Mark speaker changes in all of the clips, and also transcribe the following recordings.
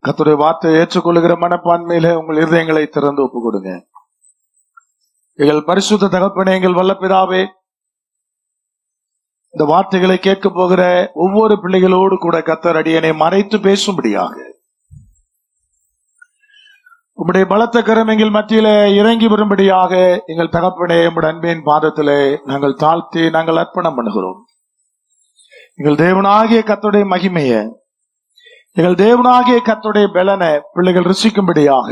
Speaker 1: கர்த்தருடைய வார்த்தையை ஏற்றுக்கொள்ளுகிற மனப்பான்மையிலே உங்கள் இருதயங்களை திறந்து ஒப்பு கொடுங்க. எங்கள் பரிசுத்த தகப்பனே, எங்கள் வல்ல பிதாவே, இந்த வார்த்தைகளை கேட்க போகிற ஒவ்வொரு பிள்ளைகளோடு கூட கர்த்தர் அடியனை மறைத்து பேசும்படியாக உம்முடைய பலத்த கரம் எங்கள் மத்தியில இறங்கி வரும்படியாக எங்கள் தகப்பனே, உம்முடைய அன்பின் பாதத்திலே நாங்கள் தாழ்த்தி நாங்கள் அர்ப்பணம் பண்ணுகிறோம். எங்கள் தேவனாகிய கர்த்தருடைய மகிமைய, எங்கள் தேவனாகிய கர்த்தருடைய பலனை பிள்ளைகள் ருசிக்கும்படியாக,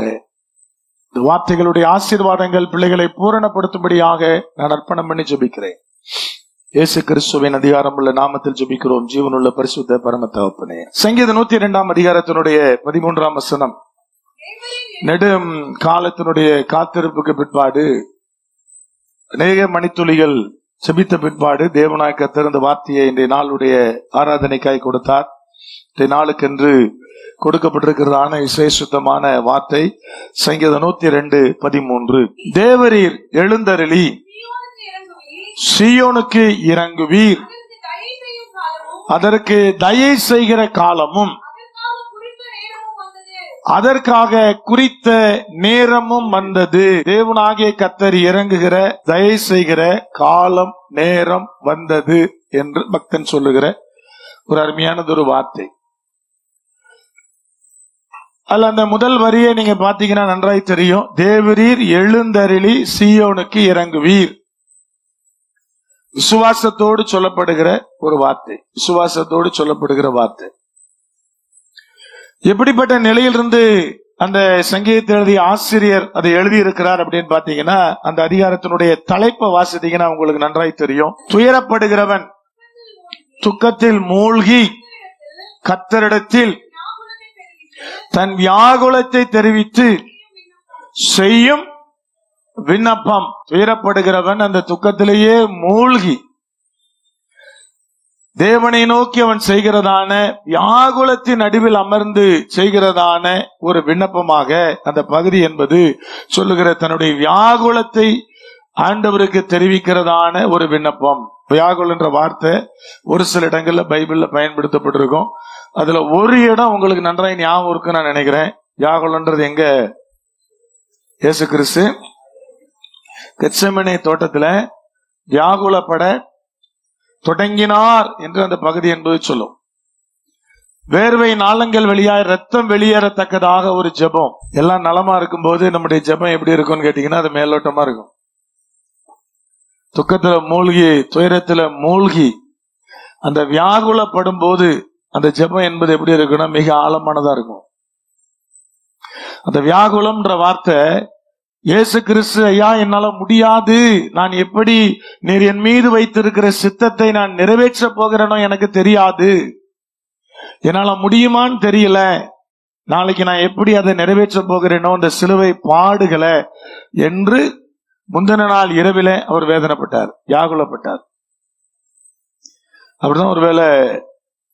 Speaker 1: இந்த வார்த்தைகளுடைய ஆசீர்வாதங்கள் பிள்ளைகளை பூரணப்படுத்தும்படியாக நான் அர்ப்பணம் பண்ணி ஜெபிக்கிறேன். இயேசு கிறிஸ்துவின் அதிகாரம் உள்ள நாமத்தில் ஜெபிக்கிறோம், ஜீவனுள்ள பரிசுத்த பரம தகப்பனே. சங்கீதம் 102 அதிகாரத்தினுடைய 13 வசனம். நெடும் காலத்தினுடைய காத்திருப்புக்கு பிற்பாடு, அநேக மணித்துளிகள் செபித்த பிற்பாடு தேவனாய் கர்த்தர் இந்த வார்த்தையை இன்றைய நாளுடைய ஆராதனைக்காய் கொடுத்தார். இன்றைய நாளுக்கென்று கொடுக்கப்பட்டிருக்கிறதான விசேஷமான வார்த்தை சங்கீதம் 102:13. தேவரீர் எழுந்தருளி சீயோனுக்கு இறங்குவீர், அதற்கு தயை செய்கிற காலமும் அதற்காக குறித்த நேரமும் வந்தது. தேவனாகிய கர்த்தர் இறங்குகிற தயை செய்கிற காலம் நேரம் வந்தது என்று பக்தன் சொல்லுகிற ஒரு அருமையானதொரு வார்த்தை. அல்ல, அந்த முதல் வரியை நீங்க பாத்தீங்கன்னா நன்றாய் தெரியும். தேவரீர் எழுந்தருளி சீயோனுக்கு இறங்குவீர். விசுவாசத்தோடு சொல்லப்படுகிற ஒரு வார்த்தை, விசுவாசத்தோடு சொல்லப்படுகிற வார்த்தை. எப்படிப்பட்ட நிலையிலிருந்து அந்த சங்கீதத்தை எழுதிய ஆசிரியர் அதை எழுதி இருக்கிறார் அப்படின்னு பாத்தீங்கன்னா, அந்த அதிகாரத்தினுடைய தலைப்பை வாசித்தீங்கன்னா உங்களுக்கு நன்றாய் தெரியும். துயரப்படுகிறவன் துக்கத்தில் மூழ்கி கர்த்தரிடத்தில் தன் வியாகுலத்தை தெரிவித்து செய்யும் விண்ணப்பம். துயரப்படுகிறவன் அந்த துக்கத்திலேயே மூழ்கி தேவனை நோக்கி அவன் செய்கிறதான வியாகுலத்தின் நடுவில் அமர்ந்து செய்கிறதான ஒரு விண்ணப்பமாக அந்த பகுதி என்பது சொல்லுகிற தன்னுடைய வியாகுலத்தை ஆண்டவருக்கு தெரிவிக்கிறதான ஒரு விண்ணப்பம். வியாகுல் என்ற வார்த்தை ஒரு சில இடங்கள்ல பைபிள்ல பயன்படுத்தப்பட்டிருக்கும். அதுல ஒரு இடம் உங்களுக்கு நன்றாக ஞாபகம் இருக்குன்னு நான் நினைக்கிறேன். வியாகுலன்றது எங்க? இயேசு கிறிஸ்து கெத்செமனே தோட்டத்துல வியாகுலப்பட தொடங்கினார் என்று அந்த பகுதி என்பது சொல்லும். வேர்வை நாளங்கள் வெளியாய் ரத்தம் வெளியேறத்தக்கதாக ஒரு ஜெபம். எல்லாம் நலமா இருக்கும் போது நம்முடைய ஜெபம் எப்படி இருக்கும்னு கேட்டீங்கன்னா அது மேலோட்டமா இருக்கும். துக்கத்துல மூழ்கி துயரத்துல மூழ்கி அந்த வியாகுலப்படும் போது அந்த ஜெபம் என்பது எப்படி இருக்குன்னா மிக ஆழமானதா இருக்கும். அந்த வியாகுலம்ன்ற வார்த்தை, இயேசு கிறிஸ்து, ஐயா என்னால முடியாது, நான் எப்படி நீர் என் மீது வைத்திருக்கிற சித்தத்தை நான் நிறைவேற்ற போகிறேனோ எனக்கு தெரியாது, என்னால முடியுமான்னு தெரியல, நாளைக்கு நான் எப்படி அதை நிறைவேற்ற போகிறேனோ அந்த சிலுவை பாடுகளை என்று முந்தின நாள் இரவில அவர் வேதனைப்பட்டார், வியாகுலப்பட்டார். அப்படிதான் ஒருவேளை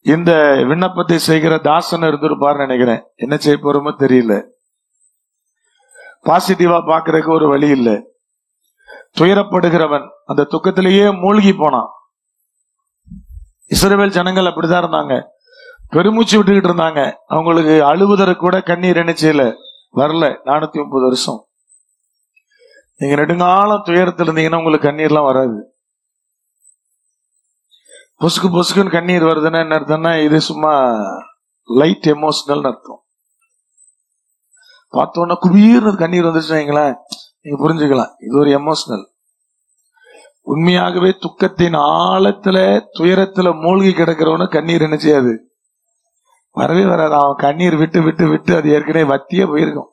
Speaker 1: இந்த விண்ணப்பத்தை செய்கிற தாசன் இருந்திருப்பார் நினைக்கிறேன். என்ன செய்ய போறோமோ தெரியல. பாசிட்டிவா பாக்குறதுக்கு ஒரு வழி இல்லை. துயரப்படுகிறவன் அந்த துக்கத்திலேயே மூழ்கி போனான். இஸ்ரவேல் ஜனங்கள் அப்படிதான் இருந்தாங்க, பெருமூச்சு விட்டுக்கிட்டு இருந்தாங்க. அவங்களுக்கு அழுவதற்கு கூட கண்ணீர் என்ன செய்யல, வரல. 430 வருஷம் நீங்க நெடுங்காலம் துயரத்தில் இருந்தீங்கன்னா உங்களுக்கு கண்ணீர்லாம் வராது. பொசுக்கு பொசுக்குன்னு கண்ணீர் வருதுன்னா என்ன அர்த்தம்னா இது சும்மா லைட் எமோஷனல் அர்த்தம். பார்த்தோன்னா குபீர்னு கண்ணீர் வந்துச்சுங்களா, நீங்க புரிஞ்சுக்கலாம் இது ஒரு எமோஷனல். உண்மையாகவே துக்கத்தின் ஆழத்துல துயரத்துல மூழ்கி கிடக்கிறவனு கண்ணீர் என்ன செய்யாது, வரவே வராது. அவன் கண்ணீர் விட்டு விட்டு விட்டு அது ஏற்கனவே வத்தியே போயிருக்கும்.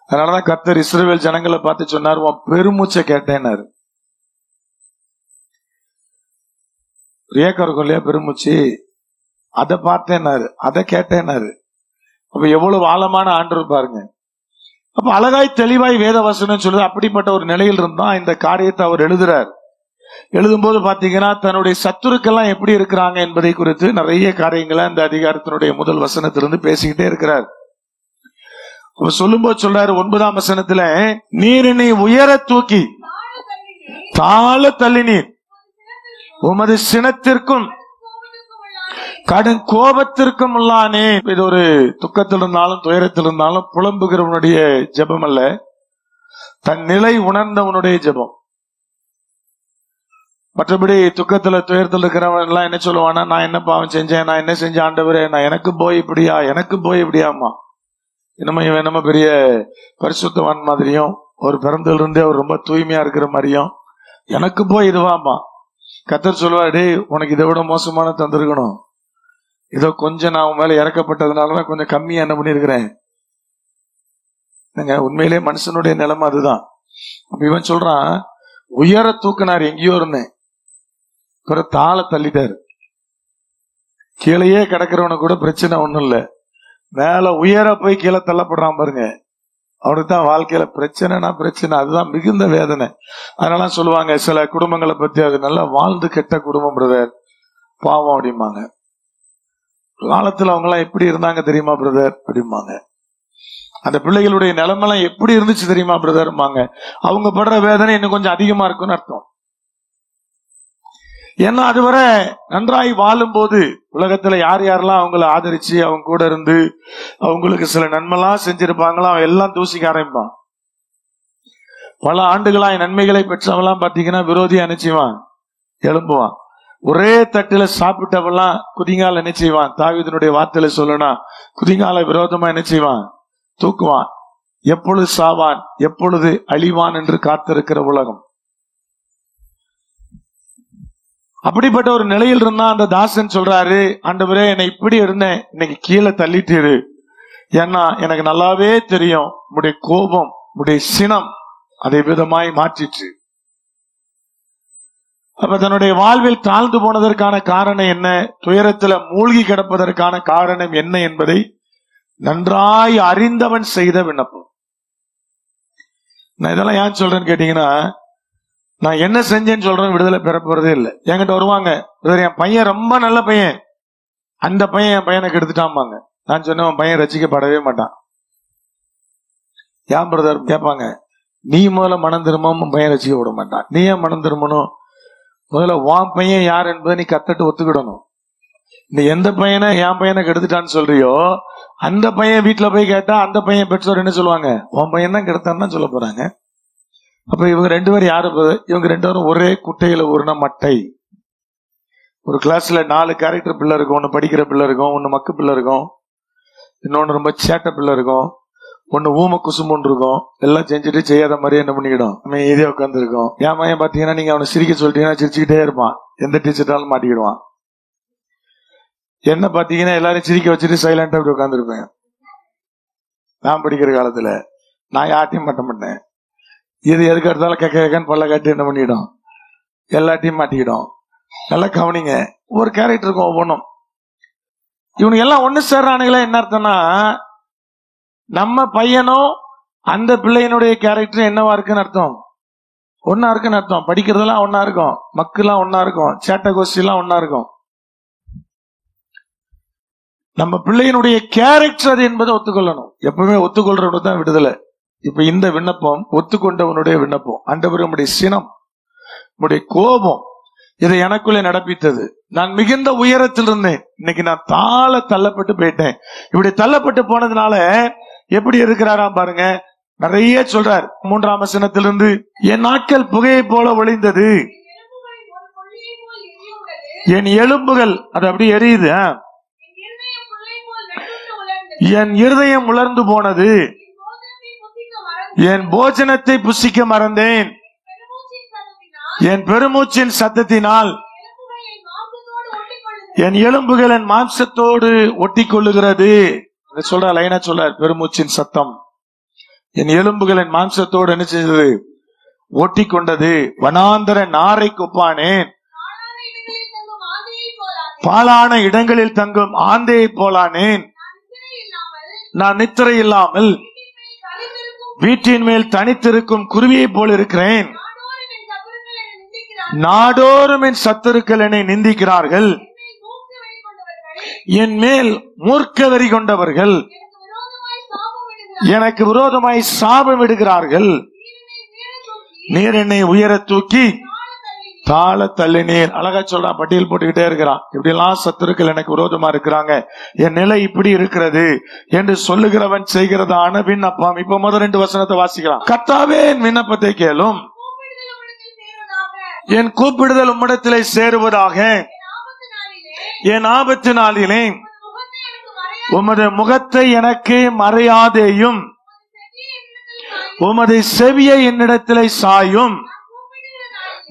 Speaker 1: அதனாலதான் கர்த்தர் இஸ்ரவேல் ஜனங்களை பார்த்து சொன்னார், உன் பெருமூச்சை கேட்டேன்னாரு. ஏக்கம் இருக்கும் இல்லையா பெருமூச்சு, அதை பார்த்தேன்னாரு, அதை கேட்டேன்னாரு. அப்ப எவ்வளவு ஆழமான ஆண்டவர் பாருங்க. அப்ப அழகாய் தெளிவாய் வேத வசனம் சொல்லுது. அப்படிப்பட்ட ஒரு நிலையில் இருந்தா இந்த காரியத்தை அவர் எழுதுறார். எழுதும்போது பாத்தீங்கன்னா தன்னுடைய சத்துருக்கெல்லாம் எப்படி இருக்கிறாங்க என்பதை குறித்து நிறைய காரியங்களை இந்த அதிகாரத்தினுடைய முதல் வசனத்திலிருந்து பேசிக்கிட்டே இருக்கிறார். சொல்லும் போது சொல்றாரு 9ஆம் வசனத்துல, நீர் என்னை உயர தூக்கி தாழ தள்ளினீர், உமது சினத்திற்கும் கடும் கோபத்திற்கும் உள்ளானே. இது ஒரு துக்கத்தில் இருந்தாலும் துயரத்தில் இருந்தாலும் புலம்புகிறவனுடைய ஜெபம் அல்ல, தன் நிலை உணர்ந்தவனுடைய ஜெபம். மற்றபடி துக்கத்துல துயரத்தில் இருக்கிறவன் எல்லாம் என்ன சொல்லுவானா, நான் என்ன பாவம் செஞ்சேன், நான் என்ன செஞ்சேன் ஆண்டவரே, நான் எனக்கு போய் இப்படியா, எனக்கு போய் இப்படியாமா, என்னமோ பெரிய பரிசுத்தவான் மாதிரியும் ஒரு பிறந்ததுல இருந்தே அவர் ரொம்ப தூய்மையா இருக்கிற மாதிரியும் எனக்கு போய் இதுவாமா. கர்த்தர் சொல்லுவாரு, டேய் உனக்கு இதை விட மோசமான தந்திருக்கணும், இதோ கொஞ்சம் நான் உன் மேல இறக்கப்பட்டதுனாலதான் கொஞ்சம் கம்மியா என்ன பண்ணிருக்கிறேன். உண்மையிலே மனுஷனுடைய நிலைமை அதுதான். அப்ப இவன் சொல்றான், உயர தூக்கினார் எங்கேயோ இருந்தேன், பிறகு தாளை தள்ளிட்டாரு. கீழேயே கிடக்கிறவனு கூட பிரச்சனை ஒண்ணும் இல்ல, மேல உயர போய் கீழே தள்ளப்படுறான் பாருங்க, அவனுக்கு தான் வாழ்க்கையில பிரச்சனைனா பிரச்சனை, அதுதான் மிகுந்த வேதனை. அதனால சொல்லுவாங்க சில குடும்பங்களை பத்தி, அது நல்லா வாழ்ந்து கெட்ட குடும்பம் பிரதர், பாவம் அப்படிம்பாங்க. காலத்துல அவங்க எல்லாம் எப்படி இருந்தாங்க தெரியுமா பிரதர் அப்படிம்பாங்க. அந்த பிள்ளைகளுடைய நிலைமெல்லாம் எப்படி இருந்துச்சு தெரியுமா பிரதர்மாங்க. அவங்க படுற வேதனை இன்னும் கொஞ்சம் அதிகமா இருக்கும்னு அர்த்தம். ஏன்னா அதுவரை நன்றாய் வாழும் போது உலகத்துல யார் யாரெல்லாம் அவங்களை ஆதரிச்சு அவங்க கூட இருந்து அவங்களுக்கு சில நன்மைலாம் செஞ்சிருப்பாங்களோ அவன் எல்லாம் தூசிக்க ஆரம்பிப்பான். பல ஆண்டுகளா நன்மைகளை பெற்றவெல்லாம் பாத்தீங்கன்னா விரோதியா நினைச்சுவான், எழும்புவான். ஒரே தட்டுல சாப்பிட்டவெல்லாம் குதிங்கால நினைச்சுவான். தாவீதினுடைய வார்த்தையில சொல்லனா, குதிங்கால விரோதமா நினைச்சுவான், தூக்குவான். எப்பொழுது சாவான் எப்பொழுது அழிவான் என்று காத்திருக்கிற உலகம். அப்படிப்பட்ட ஒரு நிலையில் இருந்தா அந்த தாசன் சொல்றாரு, ஆண்டவரே என்னை இப்படி இருந்தேன், இன்னைக்கு கீழே தள்ளிட்டு, ஏன்னா எனக்கு நல்லாவே தெரியும் உடைய கோபம் உடைய சினம் அதை விதமாய் மாற்றிச்சு. அப்ப தன்னுடைய வாழ்வில் தாழ்ந்து போனதற்கான காரணம் என்ன, துயரத்துல மூழ்கி கிடப்பதற்கான காரணம் என்ன என்பதை நன்றாய் அறிந்தவன் செய்த விண்ணப்பம். நான் இதெல்லாம் ஏன் சொல்றேன்னு கேட்டீங்கன்னா, நான் என்ன செஞ்சேன்னு சொல்றேன் விடுதலை பெற போறதே இல்லை. என்கிட்ட வருவாங்க, என் பையன் ரொம்ப நல்ல பையன், அந்த பையன் என் பையனை கெடுத்துட்டாம்பாங்க. நான் சொன்னேன், உன் பையன் ரசிக்கப்படவே மாட்டான். ஏன் பிரதர் கேட்பாங்க, நீ முதல்ல மனம் திரும்ப பையன் ரசிக்க விட மாட்டான். நீ ஏன் மனம் திரும்பணும், முதல்ல உன் பையன் யார் என்பதை நீ கத்துட்டு ஒத்துக்கிடணும். நீ எந்த பையனை என் பையனை கெடுத்துட்டான்னு சொல்றியோ அந்த பையன் வீட்டுல போய் கேட்டா அந்த பையன் பெற்றோர் என்ன சொல்லுவாங்க, உன் பையன் தான் கெடுத்தான்னு சொல்ல போறாங்க. அப்ப இவங்க ரெண்டு பேரும் யாரு, இவங்க ரெண்டு பேரும் ஒரே குட்டையில ஊர்ன மட்டை. ஒரு கிளாஸ்ல 4 கேரக்டர் பிள்ளை இருக்கும், ஒன்னு படிக்கிற பிள்ளை இருக்கும், ஒன்னு மக்கு பிள்ளை இருக்கும், இன்னொன்னு ரொம்ப சேட்டை பிள்ளை இருக்கும், ஒன்னு ஊம குசுமுன்னு இருக்கும். எல்லாம் செஞ்சுட்டு செய்யாத மாதிரி என்ன பண்ணிக்கிடும், நம்ம இதே உட்காந்து இருக்கோம். என் பையன் பாத்தீங்கன்னா நீங்க அவனை சிரிக்க சொல்லிட்டீங்கன்னா சிரிச்சுக்கிட்டே இருப்பான், எந்த டீச்சர்ட்டாலும் மாட்டிக்கிடுவான். என்ன பாத்தீங்கன்னா எல்லாரும் சிரிக்க வச்சுட்டு சைலண்டா அப்படி உட்காந்து இருப்பேன். நான் படிக்கிற காலத்துல நான் யார்ட்டையும் மாட்ட மாட்டேன். இது எதுக்கு எடுத்தாலும் கேட்கன்னு பல்ல காட்டி என்ன பண்ணிடும், எல்லாத்தையும் மாட்டிக்கிடும். நல்லா கவனிங்க, ஒவ்வொரு கேரக்டருக்கும் ஒவ்வொன்றும். இவனுக்கு எல்லாம் ஒண்ணு சேர்றானுங்களே, என்ன அர்த்தம்னா நம்ம பையனும் அந்த பிள்ளையினுடைய கேரக்டர் என்னவா இருக்குன்னு அர்த்தம், ஒன்னா இருக்குன்னு அர்த்தம். படிக்கிறதெல்லாம் ஒன்னா இருக்கும், மக்கள்லாம் ஒன்னா இருக்கும், சேட்டை கோஷ்டி எல்லாம் ஒன்னா இருக்கும். நம்ம பிள்ளையினுடைய கேரக்டர் அது என்பதை ஒத்துக்கொள்ளணும். எப்பவுமே ஒத்துக்கொள்றவனுக்கு தான் விடுதலை. இப்ப இந்த விண்ணப்பம் ஒத்துக்கொண்டவனுடைய விண்ணப்பம். ஆண்டவர் நம்முடைய சினம், நம்முடைய கோபம் இதை எனக்குள்ளே நடப்பித்தது. நான் மிகுந்த உயரத்தில் இருந்தேன், இன்னைக்கு நான் தாழ தள்ளப்பட்டு போயிட்டேன். இப்படி தள்ளப்பட்டு போனதுனால எப்படி இருக்கிறாராம் பாருங்க, நிறைய சொல்றார். 3ஆம் வசனத்திலிருந்து, என் நாட்கள் புகையை போல ஒளிந்தது, என் எலும்புகள் அது அப்படி எரியுது, என் இருதயம் உலர்ந்து போனது, என் போஜனத்தை புசிக்க மறந்தேன், என் பெருமூச்சின் சத்தத்தினால் என் எலும்புகள் என் மாம்சத்தோடு ஒட்டி கொள்ளுகிறது. சொல்ற லைனா சொல்ற, பெருமூச்சின் சத்தம் என் எலும்புகள் என் மாம்சத்தோடு என்ன செய்தது, ஒட்டி கொண்டது. வனாந்தர நாரை கொப்பானேன், பாலான இடங்களில் தங்கும் ஆந்தையை போலானேன். நான் நித்திரை இல்லாமல் வீட்டின் மேல் தனித்திருக்கும் குருவியை போல் இருக்கிறேன். நாடோறும் என் சத்துருக்கள் என்னை நிந்திக்கிறார்கள், என் மேல் மூர்க்க வெறி கொண்டவர்கள் எனக்கு விரோதமாய் சாபம் விடுகிறார்கள். நீர் என்னை உயர தூக்கி தாழ தள்ளினீர். அழகா சொல்றான், பட்டியல் போட்டுக்கிட்டே இருக்கிறான். இப்படி எல்லாம் சத்துருக்கள் எனக்கு விரோதமா இருக்கிறாங்க, என் நிலை இப்படி இருக்கிறது என்று சொல்லுகிறவன் செய்கிறதான விண்ணப்பம். இப்ப முதல் 2 வசனத்தை வாசிக்கலாம். கர்த்தாவே, என் விண்ணப்பத்தை கேளும், என் கூப்பிடுதல் உம்மிடத்திலே சேருவதாக. என் ஆபத்து நாளிலே உமது முகத்தை எனக்கு மறையாதேயும், உமது செவியை என்னிடத்திலே சாயும்.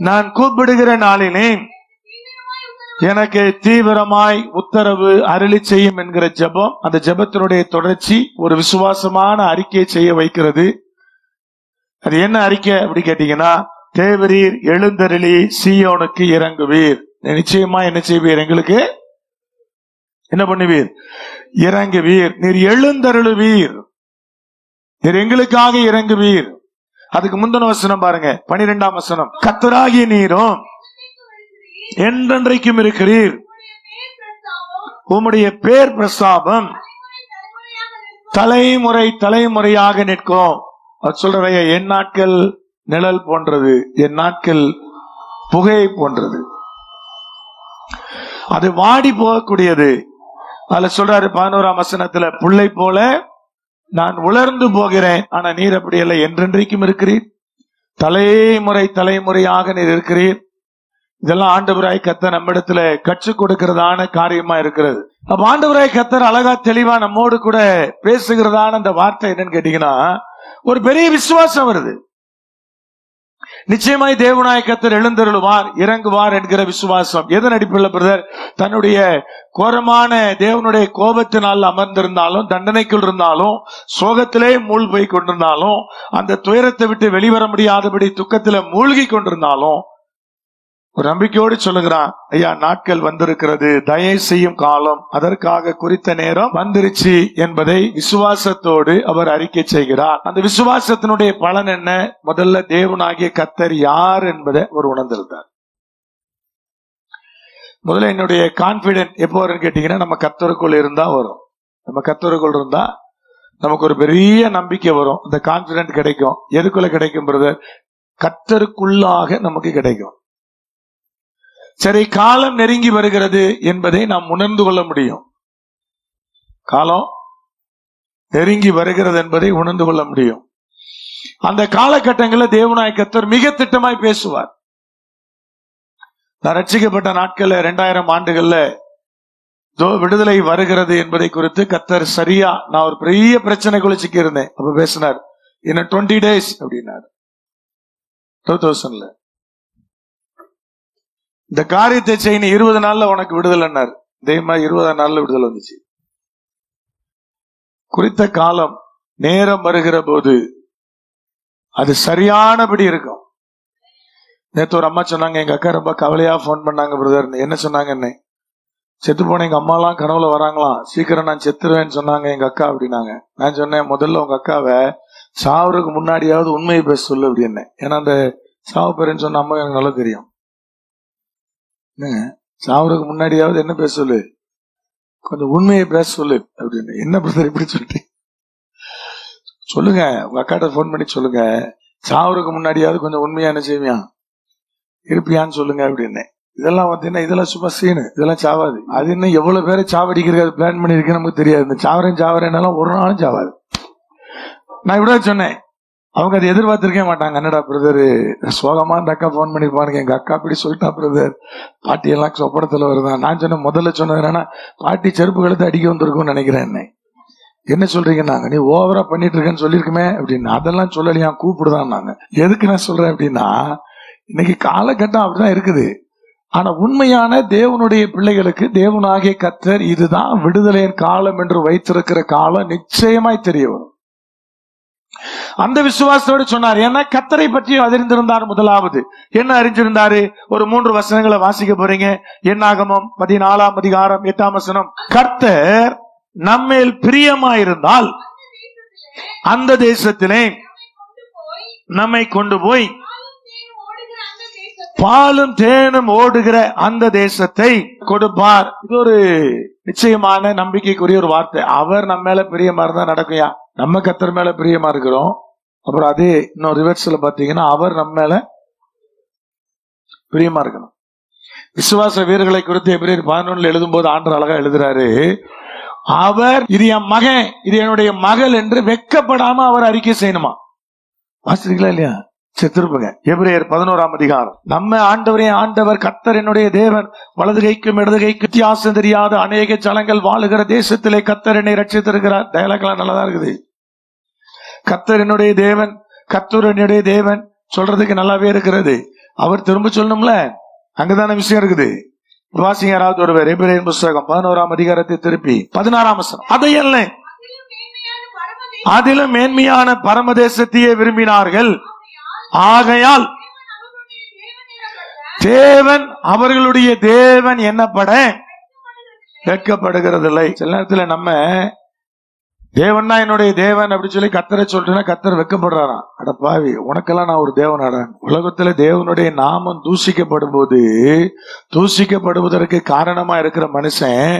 Speaker 1: நான் கூப்பிடுகிற நாளிலே எனக்கு தீவிரமாய் உத்தரவு அருளி செய்யும் என்கிற ஜெபம். அந்த ஜெபத்தினுடைய தொடர்ச்சி ஒரு விசுவாசமான அறிக்கையை செய்ய வைக்கிறது. அது என்ன அறிக்கை அப்படி கேட்டீங்கன்னா, தேவரீர் எழுந்தருளி சீயோனுக்கு இறங்குவீர். நிச்சயமா என்ன செய்வீர்? எங்களுக்கு என்ன பண்ணுவீர்? இறங்குவீர். நீர் எழுந்தருளுவீர், நீர் எங்களுக்காக இறங்குவீர். அதுக்கு முந்தின வசனம் பாருங்க, 12ஆம் வசனம். கர்த்தராகிய நீரும் என்றென்றைக்கும் இருக்கிறீர், உம்முடைய பேர் பிரஸ்தாபம் தலைமுறை தலைமுறையாக நிற்கும். அது சொல்ற, என் நாட்கள் நிழல் போன்றது, என் நாட்கள் புகை போன்றது, அது வாடி போகக்கூடியது. அதுல சொல்றாரு 11ஆம் வசனத்துல, புள்ளை போல நான் உலர்ந்து போகிறேன், ஆனா நீர் அப்படி இல்லை, என்றென்றைக்கும் இருக்கிறீர், தலைமுறை தலைமுறையாக நீர் இருக்கிறீர். இதெல்லாம் ஆண்டவராய் கர்த்தர் நம்மிடத்துல கற்றுக் கொடுக்கிறதான காரியமா இருக்கிறது. அப்ப ஆண்டவராய் கர்த்தர் அழகா தெளிவா நம்மோடு கூட பேசுகிறதான அந்த வார்த்தை என்னன்னு கேட்டீங்கன்னா, ஒரு பெரிய விசுவாசம் வருது. நிச்சயமாய் தேவனாய கர்த்தர் எழுந்தருளுவார், இறங்குவார் என்கிற விசுவாசம். எதன் அடிப்படையில் பிரதர்? தன்னுடைய கோரமான தேவனுடைய கோபத்தினால் அமர்ந்திருந்தாலும், தண்டனைக்குள் இருந்தாலும், சோகத்திலே மூழ்கி கொண்டிருந்தாலும், அந்த துயரத்தை விட்டு வெளிவர முடியாதபடி துக்கத்தில மூழ்கி கொண்டிருந்தாலும், ஒரு நம்பிக்கையோடு சொல்லுகிறான், ஐயா நாட்கள் வந்திருக்கிறது, தயை செய்யும் காலம், அதற்காக குறித்த நேரம் வந்துருச்சு என்பதை விசுவாசத்தோடு அவர் அறிக்கை செய்கிறார். அந்த விசுவாசத்தினுடைய பலன் என்ன? முதல்ல தேவனாகிய கர்த்தர் யார் என்பதை அவர் உணர்ந்திருந்தார். முதல்ல என்னுடைய கான்பிடன்ட் எப்போ வரும்னு கேட்டீங்கன்னா, நம்ம கர்த்தருக்குள் இருந்தா வரும். நம்ம கர்த்தருக்குள் இருந்தா நமக்கு ஒரு பெரிய நம்பிக்கை வரும், அந்த கான்பிடன்ட் கிடைக்கும். எதுக்குள்ள கிடைக்கும் பிரதர்? கர்த்தருக்குள்ளாக நமக்கு கிடைக்கும். சரி, காலம் நெருங்கி வருகிறது என்பதை நாம் உணர்ந்து கொள்ள முடியும். காலம் நெருங்கி வருகிறது என்பதை உணர்ந்து கொள்ள முடியும். அந்த காலகட்டங்களில் தேவனாய கர்த்தர் மிக திட்டமாய் பேசுவார். நான் ரட்சிக்கப்பட்ட நாட்கள்ல 2000 ஆண்டுகள்ல விடுதலை வருகிறது என்பதை குறித்து கர்த்தர் சரியா, நான் ஒரு பெரிய பிரச்சனைக்குள்ள சிக்கி இருந்தேன். அப்ப பேசினார், இன்னும் 20 days அப்படின்னாரு. 2000ல இந்த காரியத்தை செய்ய 20 நாள்ல உனக்கு விடுதலைன்னாரு. தெய்வமா 20 நாள்ல விடுதலை வந்துச்சு. குறித்த காலம் நேரம் வருகிற போது அது சரியானபடி இருக்கும். நேற்று ஒரு அம்மா சொன்னாங்க, எங்க அக்கா ரொம்ப கவலையா போன் பண்ணாங்க பிரதர். என்ன சொன்னாங்க? என்ன செத்து போன எங்க அம்மா எல்லாம் கனவுல வராங்களாம், சீக்கிரம் நான் செத்துருவேன்னு சொன்னாங்க எங்க அக்கா அப்படின்னாங்க. நான் சொன்னேன், முதல்ல உங்க அக்காவை சாவுறதுக்கு முன்னாடியாவது உண்மையை பேச சொல்லு அப்படின்னு. ஏன்னா அந்த சாவு பேருன்னு சொன்ன அம்மா எனக்கு நல்லா தெரியும். சாவுறதுக்கு முன்னாடியாவது என்ன பேச சொல்லு, கொஞ்சம் உண்மையை பேச சொல்லு அப்படின்னு. என்ன பிரதர் இப்படி சொல்லிட்டு? சொல்லுங்க, உங்க அக்காட்ட போன் பண்ணி சொல்லுங்க, சாவுறதுக்கு முன்னாடியாவது கொஞ்சம் உண்மையா என்ன செய்வியான் இருப்பியான்னு சொல்லுங்க அப்படின்னு. இதெல்லாம் பார்த்தீங்கன்னா இதெல்லாம் சும்மா சீனு, இதெல்லாம் சாவாது. அது இன்னும் எவ்வளவு பேரை சாவடிக்கிறது பிளான் பண்ணிருக்கு நமக்கு தெரியாது. இந்த சாவரேன்னாலும் ஒரு நாளும் சாவாது. நான் இப்படிதான் சொன்னேன், அவங்க அதை எதிர்பார்த்திருக்கே மாட்டாங்க. என்னடா பிரதர் சோகமா இந்த அக்கா போன் பண்ணிருப்பானுங்க, எங்க அக்கா அப்படி சொல்லிட்டா பிரதர், பாட்டி எல்லாம் சொப்பனத்துல வருதான். நான் சொன்னேன், முதல்ல சொன்னது என்னன்னா, பாட்டி செருப்பு கழுத்து அடிக்க வந்திருக்கும்னு நினைக்கிறேன். என்ன சொல்றீங்க? நாங்க நீ ஓவரா பண்ணிட்டு இருக்கேன்னு சொல்லிருக்குமே அப்படின்னு. அதெல்லாம் சொல்லலையா, கூப்பிடுதான். நாங்க எதுக்கு நான் சொல்றேன் அப்படின்னா, இன்னைக்கு காலகட்டம் அப்படிதான் இருக்குது. ஆனா உண்மையான தேவனுடைய பிள்ளைகளுக்கு தேவனாகிய கர்த்தர் இதுதான் விடுதலையின் காலம் என்று வைத்திருக்கிற காலம் நிச்சயமாய் தெரிய வரும். அந்த விசுவாசத்தோடு சொன்னார். ஏன்னா கர்த்தரை பற்றி அறிந்திருந்தார். முதலாவது என்ன அறிஞ்சிருந்தாரு? ஒரு 3 வசனங்களை வாசிக்க போறீங்க. என்னாகமம் 14ஆம் அதிகாரம் 8ஆம் வசனம். கர்த்தர் நம்மேல் பிரியமாயிருந்தால் அந்த தேசத்திலே நம்மை கொண்டு போய் பாலும் தேனும் ஓடுகிற அந்த தேசத்தை கொடுப்பார். இது ஒரு நிச்சயமான நம்பிக்கைக்குரிய ஒரு வார்த்தை. அவர் நம்ம மேல பிரியமா இருந்தா நடக்கும்யா. நம்ம கர்த்தர் மேல பிரியமா இருக்கிறோம். அப்புறம் அதே இன்னும் ரிவர்ஸ்ல பாத்தீங்கன்னா, அவர் நம்ம மேல பிரியமா இருக்கணும். விசுவாச வீரர்களை குறித்து எபிரேயர் 11 எழுதும் போது ஆண்டவர் அழகா எழுதுறாரு, அவர் இது என் மகன், இது என்னுடைய மகள் என்று வெட்கப்படாம அவர் அறிக்கை செய்யணுமா. வாசிக்கிறீங்களா இல்லையா? திருப்புங்க எபிரேயர் 11ஆம் அதிகாரம். நம்ம ஆண்டவர் கர்த்தர் என்னுடைய தேவன், வலது கைக்கும் இடது கைக்கும் வித்தியாசம் தெரியாத அநேக ஜனங்கள் வாழுகிற தேசத்திலே கர்த்தர் என்னை ரட்சித்திருக்கிறார். டயலாக்லாம் நல்லதா இருக்குது. கர்த்தர் என்னுடைய தேவன், கர்த்தர் என்னுடைய தேவன் சொல்றதுக்கு நல்லாவே இருக்கிறது. அவர் திரும்ப சொல்லணும்ல, அங்கதான விஷயம் இருக்குது. வாசிங்க யாராவது ஒருவர் எபிரேயர் புத்தகம் 11ஆம் அதிகாரத்தை திருப்பி 16ஆம் வசனம். அதையல்ல, அதிலும் மேன்மையான பரமதேசத்தையே விரும்பினார்கள். ஆகையால் தேவன் அவர்களுடைய தேவன் என்னப்பட வெட்கப்படுகிறதில்லை. சில நேரத்தில் நம்ம தேவன் தான் என்னுடைய தேவன் அப்படி சொல்லி கர்த்தரை சொல்றேன்னா கர்த்தர் வெட்கப்படுறாராம். அட பாவி, உனக்கெல்லாம் நான் ஒரு தேவனாடா. உலகத்துல தேவனுடைய நாமம் தூஷிக்கப்படும் போது, தூஷிக்கப்படுவதற்கு காரணமா இருக்கிற மனுஷன்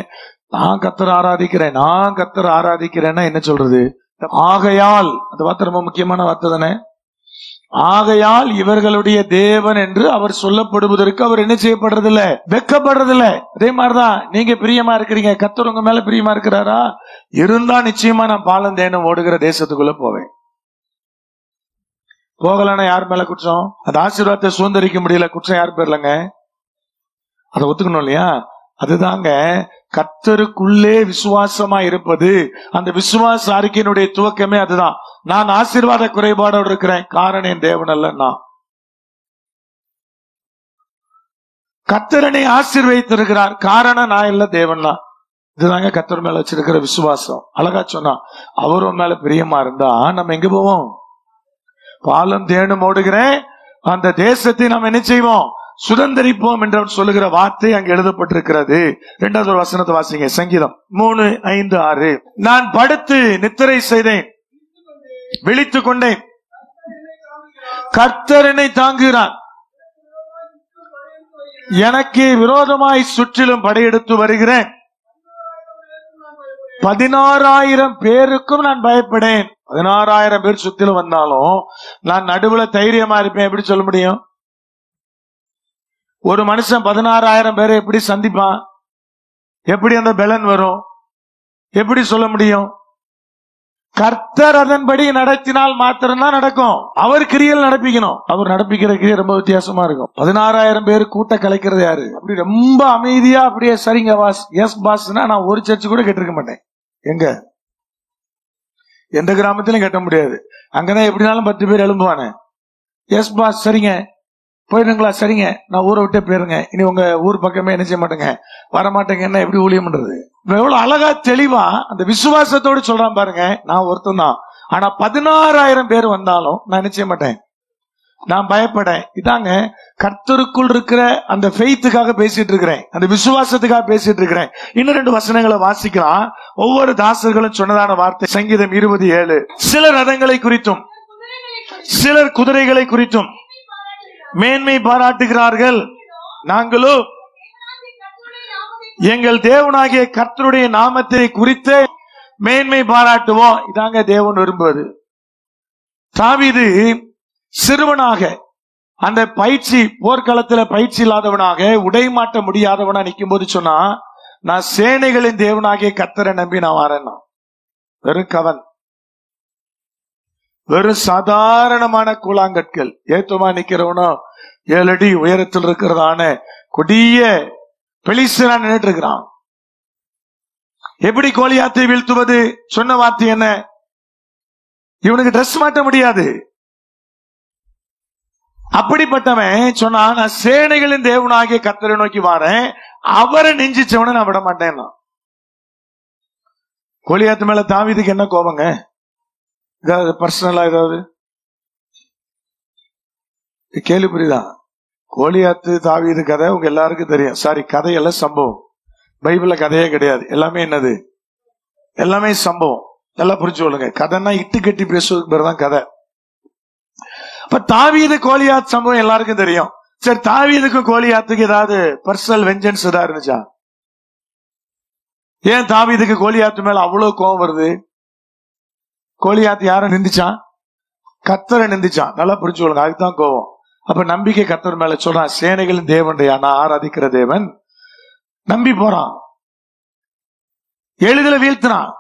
Speaker 1: நான் கர்த்தரை ஆராதிக்கிறேன்னா என்ன சொல்றது? ஆகையால், அந்த வார்த்தை ரொம்ப முக்கியமான வார்த்தை தானே. ஆகையால் இவர்களுடைய தேவன் என்று அவர் சொல்லப்படுவதற்கு அவர் என்ன செய்யப்படுறதில்ல, வெட்கப்படுறதில்ல. அதே மாதிரிதான் நீங்க பிரியமா இருக்கிறீங்க, கர்த்தர் உங்க மேல பிரியமா இருக்கிறாரா? இருந்தா நிச்சயமா நான் பாலம் தேனும் ஓடுகிற தேசத்துக்குள்ள போவேன். போகலன்னா யார் மேல குற்றம்? அந்த ஆசீர்வாதத்தை சுதந்திரிக்க முடியல, குற்றம் யார் பேர்லங்க? அதை ஒத்துக்கணும் இல்லையா? அதுதாங்க கர்த்தருக்குள்ளே விசுவாசமா இருப்பது. அந்த விசுவாச அறிக்கையினுடைய துவக்கமே அதுதான். நான் ஆசீர்வாத குறைபாடோடு இருக்கிறேன், காரணம் என் தேவன் அல்ல. கர்த்தரனை ஆசீர்வதித்திருக்கிறார், காரணம் நான் இல்ல, தேவன் தான். இதுதாங்க கர்த்தர் மேல வச்சிருக்கிற விசுவாசம். அழகா சொன்னா, அவரும் மேல பிரியமா இருந்தா நம்ம எங்க போவோம்? பாலும் தேனும் ஓடுகிறேன் அந்த தேசத்தை நாம் என்ன செய்வோம்? சுதந்திரிப்போம் என்று சொல்லுகிற வார்த்தை அங்கு எழுதப்பட்டிருக்கிறது. 2வது வசனத்தை வாசிங்க. சங்கீதம் 3:5-6. நான் படுத்து நித்திரை செய்தேன், விழித்துக் கொண்டேன், கர்த்தர் என்னை தாங்குகிறார், எனக்கு விரோதமாய் சுற்றிலும் படையெடுத்து வருகிறேன், 16,000 பேருக்கும் நான் பயப்படேன். 16,000 பேர் சுத்திலும் வந்தாலும் நான் நடுவுல தைரியமா இருப்பேன். எப்படி சொல்ல முடியும்? ஒரு மனுஷன் 16,000 பேரை எப்படி சந்திப்பான்? எப்படி அந்த பலன் வரும்? எப்படி சொல்ல முடியும்? கர்த்தர் அதன்படி நடத்தினால் மாத்திரம்தான் நடக்கும். அவர் கிரியல் நடப்பிக்கணும். அவர் நடப்பிக்கிற கிரியை ரொம்ப வித்தியாசமா இருக்கும். 16,000 பேர் கூட்ட கலைக்கிறது யாரு? அப்படி ரொம்ப அமைதியா அப்படியே சரிங்க பாஸ், எஸ் பாஸ்னா நான் ஒரு சர்ச்சு கூட கேட்டிருக்க மாட்டேன். எங்க எந்த கிராமத்திலும் கட்ட முடியாது. அங்கதான் எப்படினாலும் 10 பேர் எழும்புவானே. எஸ் பாஸ், சரிங்க, போயிருங்களா, சரிங்க, நான் ஊரை விட்டே போயிருங்க, இனி உங்க ஊர் பக்கமே என்ன செய்ய மாட்டேங்க, வரமாட்டேங்க. என்ன எப்படி ஊழியம் பண்றது? எவ்வளவு அழகா தெளிவா அந்த விசுவாசத்தோடு சொல்றான் பாருங்க. நான் ஒருத்தன் தான், ஆனா 16,000 பேர் வந்தாலும் நான் நிச்சய மாட்டேன், நான் பயப்படேன். இதாங்க கர்த்தருக்குள் இருக்கிற அந்த ஃபெய்த்துக்காக பேசிட்டு இருக்கிறேன், அந்த விசுவாசத்துக்காக பேசிட்டு இருக்கிறேன். இன்னும் 2 வசனங்களை வாசிக்கலாம். ஒவ்வொரு தாசர்களும் சொன்னதான வார்த்தை. சங்கீதம் 20:7. சிலர் ரதங்களை குறித்தும் சிலர் குதிரைகளை குறித்தும் மேன்மை பாராட்டுகிறார்கள், நாங்களோ எங்கள் தேவனாகிய கர்த்தருடைய நாமத்தை குறித்து மேன்மை பாராட்டுவோம். இதாங்க தேவன் விரும்புவது. தாவீது சிறுவனாக அந்த பயிற்சி போர்க்களத்துல பயிற்சி இல்லாதவனாக, உடைமாட்ட முடியாதவனா நிற்கும் போது சொன்னா, நான் சேனைகளின் தேவனாகிய கர்த்தரை நம்பி நான் வரேன்னா. வெறும் கவன், வெறும் சாதாரணமான கூழாங்கற்கள் ஏத்துமா நிக்கிறவனோ 7 அடி உயரத்தில் இருக்கிறதான கொடிய பெலிஸ்தனா நின்றுட்டு இருக்கிறான். எப்படி கோலியாத்தை வீழ்த்துவது? சொன்ன வார்த்தை என்ன? இவனுக்கு டிரெஸ் மாட்ட முடியாது. அப்படிப்பட்டவன் சொன்னா, நான் சேனைகளின் தேவனாகிய கர்த்தரை நோக்கி வாரேன், அவரை நெஞ்சிச்சவனை நான் விட மாட்டேன். கோலியாத்து மேல தாவீதுக்கு என்ன கோபங்க? ஏதாவது பர்சனலா ஏதாவது கேள்வி புரியுதா? கோலியாத்து தாவீது கதை உங்க எல்லாருக்கும் தெரியும். சாரி, கதையெல்லாம் சம்பவம். பைபிள்ல கதையே கிடையாது, எல்லாமே என்னது? எல்லாமே சம்பவம். நல்லா புரிஞ்சு கொள்ளுங்க. கதைன்னா இட்டு கட்டி பேசுவதுக்கு பேர் தான் கதை. அப்ப தாவீது கோலியாத் சம்பவம் எல்லாருக்கும் தெரியும். சரி, தாவீதுக்கும் கோலியாத்துக்கு ஏதாவது பர்சனல் வெஞ்சன்ஸ் ஏதாவது இருந்துச்சா? ஏன் தாவீதுக்கு கோலியாத்து மேல அவ்வளவு கோபம் வருது? கோலியாத்து யார நிந்திச்சான்? கர்த்தரை நிந்திச்சான். நல்லா புரிஞ்சு கொள்ளுங்க, அதுதான் கோபம். அப்ப நம்பிக்கை கர்த்தர் மேல சொல்றான். சேனைகளின் தேவன்டையா நான் ஆராதிக்கிற தேவன். நம்பி போறான், எளிதில வீழ்த்தினான்.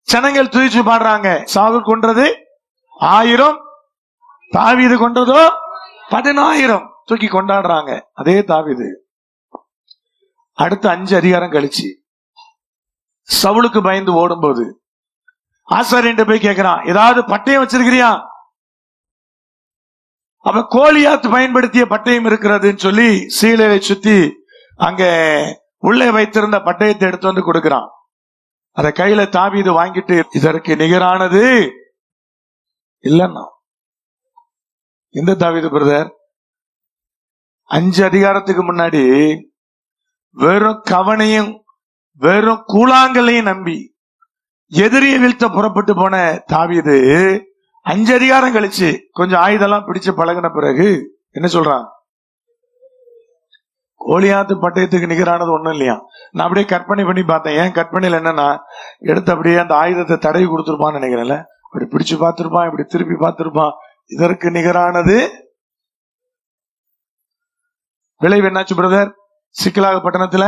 Speaker 1: ஜனங்கள் துதிச்சு பாடுறாங்க. சவுல் கொன்றது 1000, தாவீது கொன்றதோ 10,000 தூக்கி கொண்டாடுறாங்க. அதே தாவீது அடுத்த 5 அதிகாரம் கழிச்சு சவுலுக்கு பயந்து ஓடும்போது ஆசாரியன் போய் கேட்கிறான், ஏதாவது பட்டயம் வச்சிருக்கிறியா? அப்ப கோலியாத் பயன்படுத்திய பட்டயம் இருக்கிறதுன்னு சொல்லி சீலையை சுத்தி அங்க உள்ளே வைத்திருந்த பட்டயத்தை எடுத்து வந்து கொடுக்கிறான். அத கையில தாவீது வாங்கிட்டு, இதற்கு நிகரானது இல்லன்னா. எந்த தாவீது பிரதர்? 5 அதிகாரத்துக்கு முன்னாடி வெறும் கவனையும் வெறும் கூழாங்கலையும் நம்பி எதிரியை வீழ்த்த புறப்பட்டு போன தாவீது 5 அதிகாரம் கழிச்சு கொஞ்சம் ஆயுதெல்லாம் பிடிச்சு பழகின பிறகு என்ன சொல்றான்? கோலியாத்து பட்டயத்துக்கு நிகரானது ஒண்ணும் இல்லையா. நான் அப்படியே கற்பனை பண்ணி பார்த்தேன். ஏன் கற்பனையில் என்னன்னா, எடுத்து அப்படியே அந்த ஆயுதத்தை தடவி கொடுத்துருப்பான்னு நினைக்கிறேன்ல. இப்படி பிடிச்சு பார்த்திருப்பான், இப்படி திருப்பி பார்த்திருப்பான். இதற்கு நிகரானது. விளைவு என்னாச்சு பிரதர்? சிக்கலாக பட்டணத்துல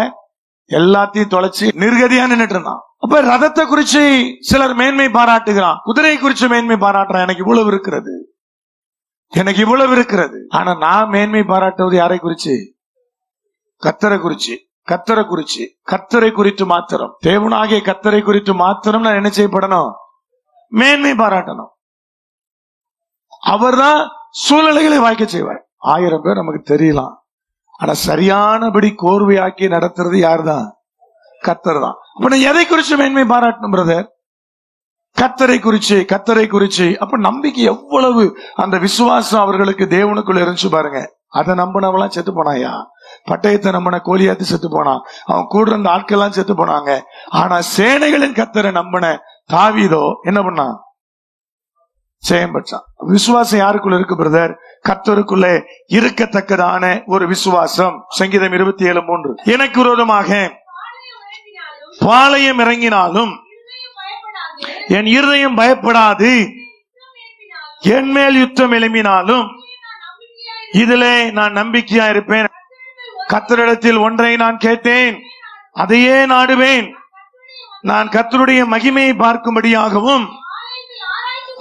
Speaker 1: எல்லாத்தையும் தொலைச்சு நிர்கதியா நின்றுட்டு இருந்தான். அப்ப ரதத்தை குறிச்சு சிலர் மேன்மை பாராட்டுகிறான், குதிரை குறிச்சு மேன்மை பாராட்டுறான். எனக்கு இவ்வளவு இருக்கிறது, எனக்கு இவ்வளவு இருக்கிறது. ஆனா நான் மேன்மை பாராட்டுவது யாரை குறிச்சு? கர்த்தரை குறிச்சு, கர்த்தரை குறிச்சு, கர்த்தரை குறித்து மாத்திரம், தேவனாகிய கர்த்தரை குறித்து மாத்திரம் நான் என்ன செய்யப்படணும்? மேன்மை பாராட்டணும். அவர்தான் சூழ்நிலைகளை வாய்க்க செய்வார். 1000 பேர் நமக்கு தெரியலாம், ஆனா சரியானபடி கோர்வையாக்கி நடத்துறது யாருதான்? கர்த்தர் தான். அப்ப நான் எதை குறிச்சு மேன்மை பாராட்டணும் பிரதர்? கர்த்தரை குறிச்சு, கர்த்தரை குறிச்சு. அப்ப நம்பிக்கை எவ்வளவு, அந்த விசுவாசம் அவர்களுக்கு தேவனுக்குள்ள இருந்துச்சு பாருங்க. அதை நம்பினவெல்லாம் செத்து போனாயா? பட்டயத்தை நம்பின கோலியாத்து செத்து போனான், அவன் கூட இருந்த ஆட்கள் எல்லாம் செத்து போனாங்க. ஆனா சேனைகளின் கர்த்தரை நம்பின தாவீதோ என்ன பண்ணான்? ஜெயம் பெற்றான். விசுவாசம் யாருக்குள்ள இருக்கு பிரதர்? கர்த்தருக்குள்ளே இருக்கத்தக்கதான ஒரு விசுவாசம். சங்கீதம் 27:3, எனக்கு விரோதமாக பாளையம் இறங்கினாலும் என் இருதயம் பயப்படாது, என் மேல் யுத்தம் எழும்பினாலும் இதிலே நான் நம்பிக்கையா இருப்பேன். கர்த்தரிடத்தில் ஒன்றை நான் கேட்டேன், அதையே நாடுவேன். நான் கர்த்தருடைய மகிமையை பார்க்கும்படியாகவும்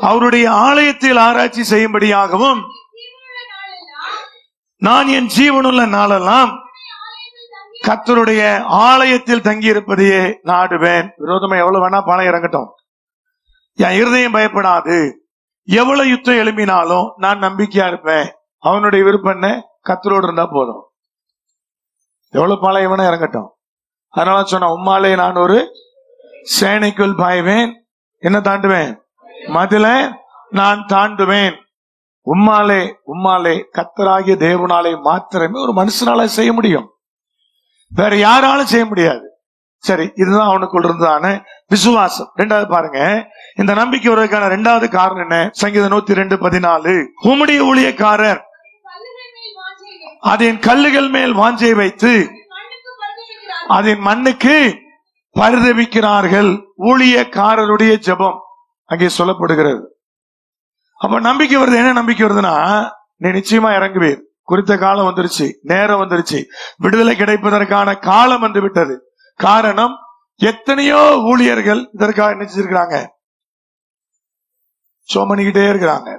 Speaker 1: அவருடைய ஆலயத்தில் ஆராய்ச்சி செய்யும்படியாகவும் நான் என் ஜீவனுள்ள நாளெல்லாம் கர்த்தருடைய ஆலயத்தில் தங்கி இருப்பதையே நாடுவேன். விரோதமா எவ்வளவு வேணா பணம் இறங்கட்டும், என் இருதயம் பயப்படாது. எவ்வளவு யுத்தம் எழுப்பினாலும் நான் நம்பிக்கையா இருப்பேன். அவனுடைய விருப்பம் கர்த்தரோடு இருந்தா போதும். எவ்வளவு பாளையம் வேணா இறங்கட்டும். அதனால சொன்ன, உம்மாலே நான் ஒரு சேனைக்குள் பாய்வேன், என்ன தாண்டுவேன்? மதில நான் தாண்டுவேன். உம்மாலே, உம்மாலே கர்த்தராகிய தேவனாலே மாத்திரமே ஒரு மனுஷனால செய்ய முடியும், வேற யாராலும் செய்ய முடியாது. சரி, இதுதான் அவனுக்குள் இருந்ததான விசுவாசம். 2வது பாருங்க, இந்த நம்பிக்கை வருவதற்கான 2வது காரணம் என்ன? சங்கீதம் 102:14, உம்முடைய ஊழியக்காரர் அதன் கல்லுகள் மேல் வாஞ்சை வைத்து அதன் மண்ணுக்கு பரிதபிக்கிறார்கள். ஊழியக்காரருடைய ஜெபம் அங்கே சொல்லப்படுகிறது. அப்ப நம்பிக்கை வருது. என்ன நம்பிக்கை வருதுன்னா, நீ நிச்சயமா இறங்குவீர், குறித்த காலம் வந்துருச்சு, நேரம் வந்துருச்சு, விடுதலை கிடைப்பதற்கான காலம் வந்து விட்டது. காரணம், எத்தனையோ ஊழியர்கள் இதற்காக நினைச்சிருக்கிறாங்க, சோமனிக்கிட்டே இருக்கிறாங்க,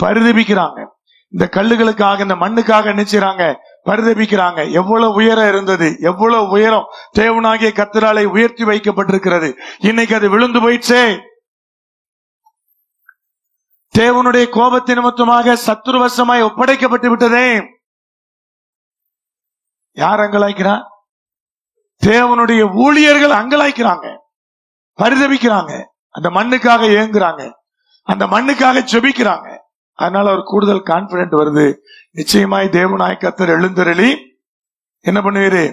Speaker 1: பரிதபிக்கிறாங்க. இந்த கல்லுகளுக்காக, இந்த மண்ணுக்காக நினைச்சாங்க, பரிதபிக்கிறாங்க. எவ்வளவு உயரம் இருந்தது, எவ்வளவு உயரம் தேவனாகிய கர்த்தராலே உயர்த்தி வைக்கப்பட்டிருக்கிறது. இன்னைக்கு அது விழுந்து போயிடுச்சே. தேவனுடைய கோபத்தின் நிமித்தமாக சத்துருவசமாய் ஒப்படைக்கப்பட்டு விட்டதே. யார் அங்கலாய்க்கிறான்? தேவனுடைய ஊழியர்கள் அங்கலாய்க்கிறாங்க, பரிதபிக்கிறாங்க, அந்த மண்ணுக்காக ஏங்குறாங்க, அந்த மண்ணுக்காக ஜெபிக்கிறாங்க. அதனால ஒரு கூடுதல் கான்பிடன்ட் வருது. நிச்சயமாய் தேவனாய் கர்த்தர் எழுந்தருளி என்ன பண்ணுவீரு?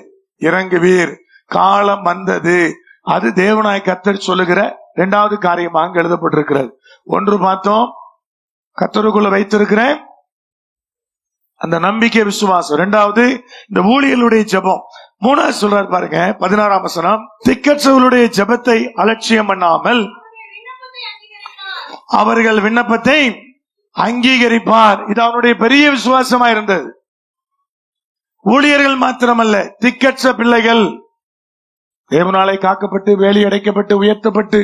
Speaker 1: இறங்குவீர். காலம் வந்தது. அது தேவனாய் கர்த்தர் சொல்லுகிற 2வது காரியமாக அங்கு எழுதப்பட்டிருக்கிறது. 1 பார்த்தோம், கர்த்தருக்குள்ள வைத்திருக்கிற அந்த நம்பிக்கை விசுவாசம். 2வது இந்த ஊழியர்களுடைய ஜெபம். 3வது சொல்றாரு பாருங்க, 16ஆம் வசனம், திக்கற்றவர்களுடைய ஜெபத்தை அலட்சியம் பண்ணாமல் அவர்கள் விண்ணப்பத்தை அங்கீகரிப்பார். இது அவனுடைய பெரிய விசுவாசமா இருந்தது. ஊழியர்கள் மாத்திரமல்ல, திக்கற்ற பிள்ளைகள் தேவனாலே காக்கப்பட்டு வேலி அடைக்கப்பட்டு உயர்த்தப்பட்டு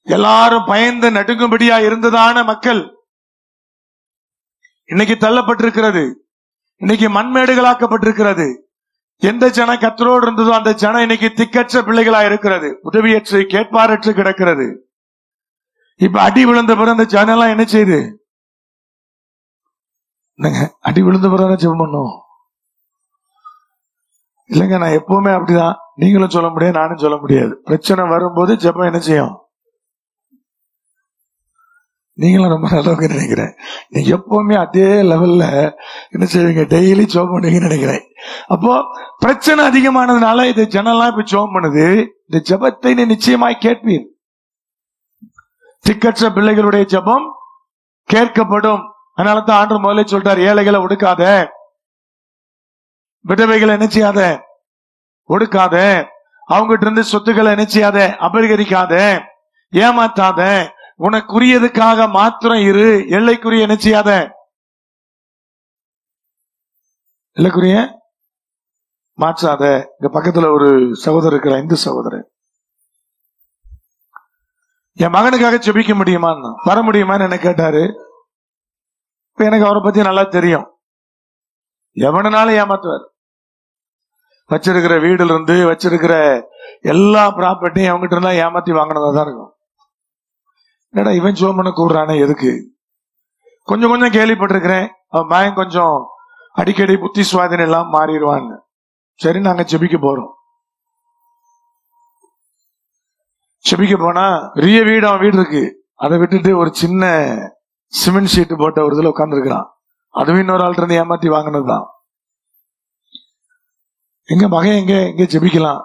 Speaker 1: எல்லாரும் பயந்து நடுங்கும்படியா இருந்ததான மக்கள் இன்னைக்கு தள்ளப்பட்டிருக்கிறது. இன்னைக்கு மண்மேடுகளாக்கப்பட்டிருக்கிறது. எந்த ஜனம் கர்த்தரோடு இருந்ததோ அந்த ஜனம் இன்னைக்கு திக்கற்ற பிள்ளைகளா இருக்கிறது. உதவியற்று கேட்பாரற்று கிடக்கிறது. இப்ப அடி விழுந்த பிறகு அந்த ஜனம் எல்லாம் என்ன செய்யுது? அடி விழுந்த பிறகு ஜெபம் பண்ணும் இல்லைங்க. நான் எப்பவுமே அப்படிதான். நீங்களும் சொல்ல முடியாது, நானும் சொல்ல முடியாது. பிரச்சனை வரும்போது ஜெபம் என்ன செய்யும்? நீங்களும் ரொம்ப நல்லவங்க நினைக்கிறேன். நீங்க எப்பவுமே அதே லெவல்ல என்ன செய்வீங்க? டெய்லி ஜெபம் பண்ணுவீங்கன்னு நினைக்கிறேன். அப்போ பிரச்சனை அதிகமானதுனால இந்த ஜனம்லாம் இப்ப ஜெபம் பண்ணுது. இந்த ஜெபத்தை நீ நிச்சயமாய் கேட்பீர். திக்கற்ற பிள்ளைகளுடைய ஜெபம் கேட்கப்படும். அதனாலதான் ஆண்டவர் முதல்ல சொல்றார், ஏழைகளை ஒடுக்காத, விதவைகளை என்ன செய்யாத, ஒடுக்காத, அவங்ககிட்ட இருந்து சொத்துக்களை என்ன செய்யாத, அபகரிக்காத, ஏமாத்தாத, உனக்குரியதுக்காக மாத்திரம் இரு, எல்லைக்குரிய என்ன செய்யாத, எல்லைக்குரிய மாற்றாத. இங்க பக்கத்துல ஒரு சகோதரர் இருக்கிற, இந்து சகோதரர், என் மகனுக்காக ஜெபிக்க முடியுமா, வர முடியுமான்னு என்ன கேட்டாரு. இப்ப எனக்கு அவரை பத்தி நல்லா தெரியும். எவனாலும் ஏமாத்துவார். வச்சிருக்கிற வீடுல இருந்து வச்சிருக்கிற எல்லா ப்ராப்பர்ட்டியும் அவங்ககிட்ட இருந்தா ஏமாத்தி வாங்கினதா தான் இருக்கும். என்னடா இவன் ஜோம் பண்ண கூடுறானே எதுக்கு? கொஞ்சம் கொஞ்சம் கேள்விப்பட்டிருக்கிறேன், அவன் மகன் கொஞ்சம் அடிக்கடி புத்தி சுவாதீனம் எல்லாம் மாறிடுவான்னு. சரி, நாங்க ஜெபிக்க போறோம். ஜெபிக்க போனா பெரிய வீடு, அவன் வீடு இருக்கு. அதை விட்டுட்டு ஒரு சின்ன சிமெண்ட் ஷீட் போட்ட ஒரு இதுல உட்கார்ந்து இருக்கிறான். அதுவும் இன்னொரு ஆள்கிட்ட இருந்து ஏமாத்தி வாங்கினதுதான். எங்க மகன் எங்க ஜெபிக்கலாம்?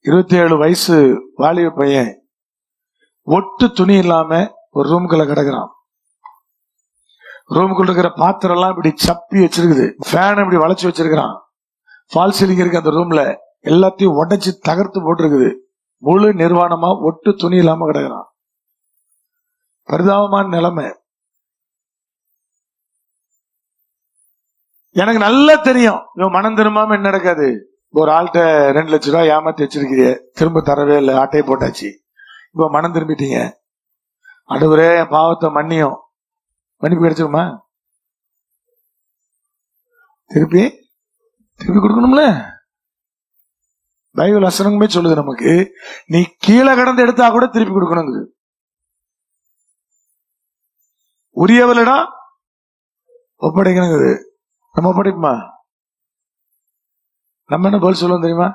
Speaker 1: 27 வயசு வாலிப பையன், ஒட்டு துணி இல்லாம ஒரு ரூமுக்குள்ள கிடக்குறான். ரூமுக்குள்ள இருக்கிற பாத்திரம் எல்லாம் இப்படி சப்பி வச்சிருக்குது. ஃபேன் இப்படி வளைச்சு வச்சிருக்கிறான். ஃபால் சீலிங் இருக்கு அந்த ரூம்ல, எல்லாத்தையும் உடைச்சு தகர்த்து போட்டிருக்குது. முழு நிர்வாணமா ஒட்டு துணி இல்லாம கிடக்குறான். பரிதாபமான நிலைமை. எனக்கு நல்லா தெரியும் இவன் மனம் திரும்பாம என்ன நடக்காது. ஒரு ஆள்கிட்ட 2 லட்சம் ரூபாய் ஏமாத்தி வச்சிருக்கிறீ, திரும்ப தரவே இல்லை, ஆட்டையை போட்டாச்சு. இப்ப மனம் திரும்பிட்டீங்க. ஆண்டவரே என் பாவத்தை மன்னியும். மன்னிப்பு கிடைச்சிருமா? திருப்பி கொடுக்கணும்ல. பைபிள் வசனமே சொல்லுது நமக்கு, நீ கீழே கடந்து எடுத்தா கூட திருப்பி கொடுக்கணும். உரியவளிடம் ஒப்படைக்கணுங்குது. நம்ம ஒப்படைப்போமா? நம்ம என்ன பதில் சொல்லுவோம் தெரியுமா?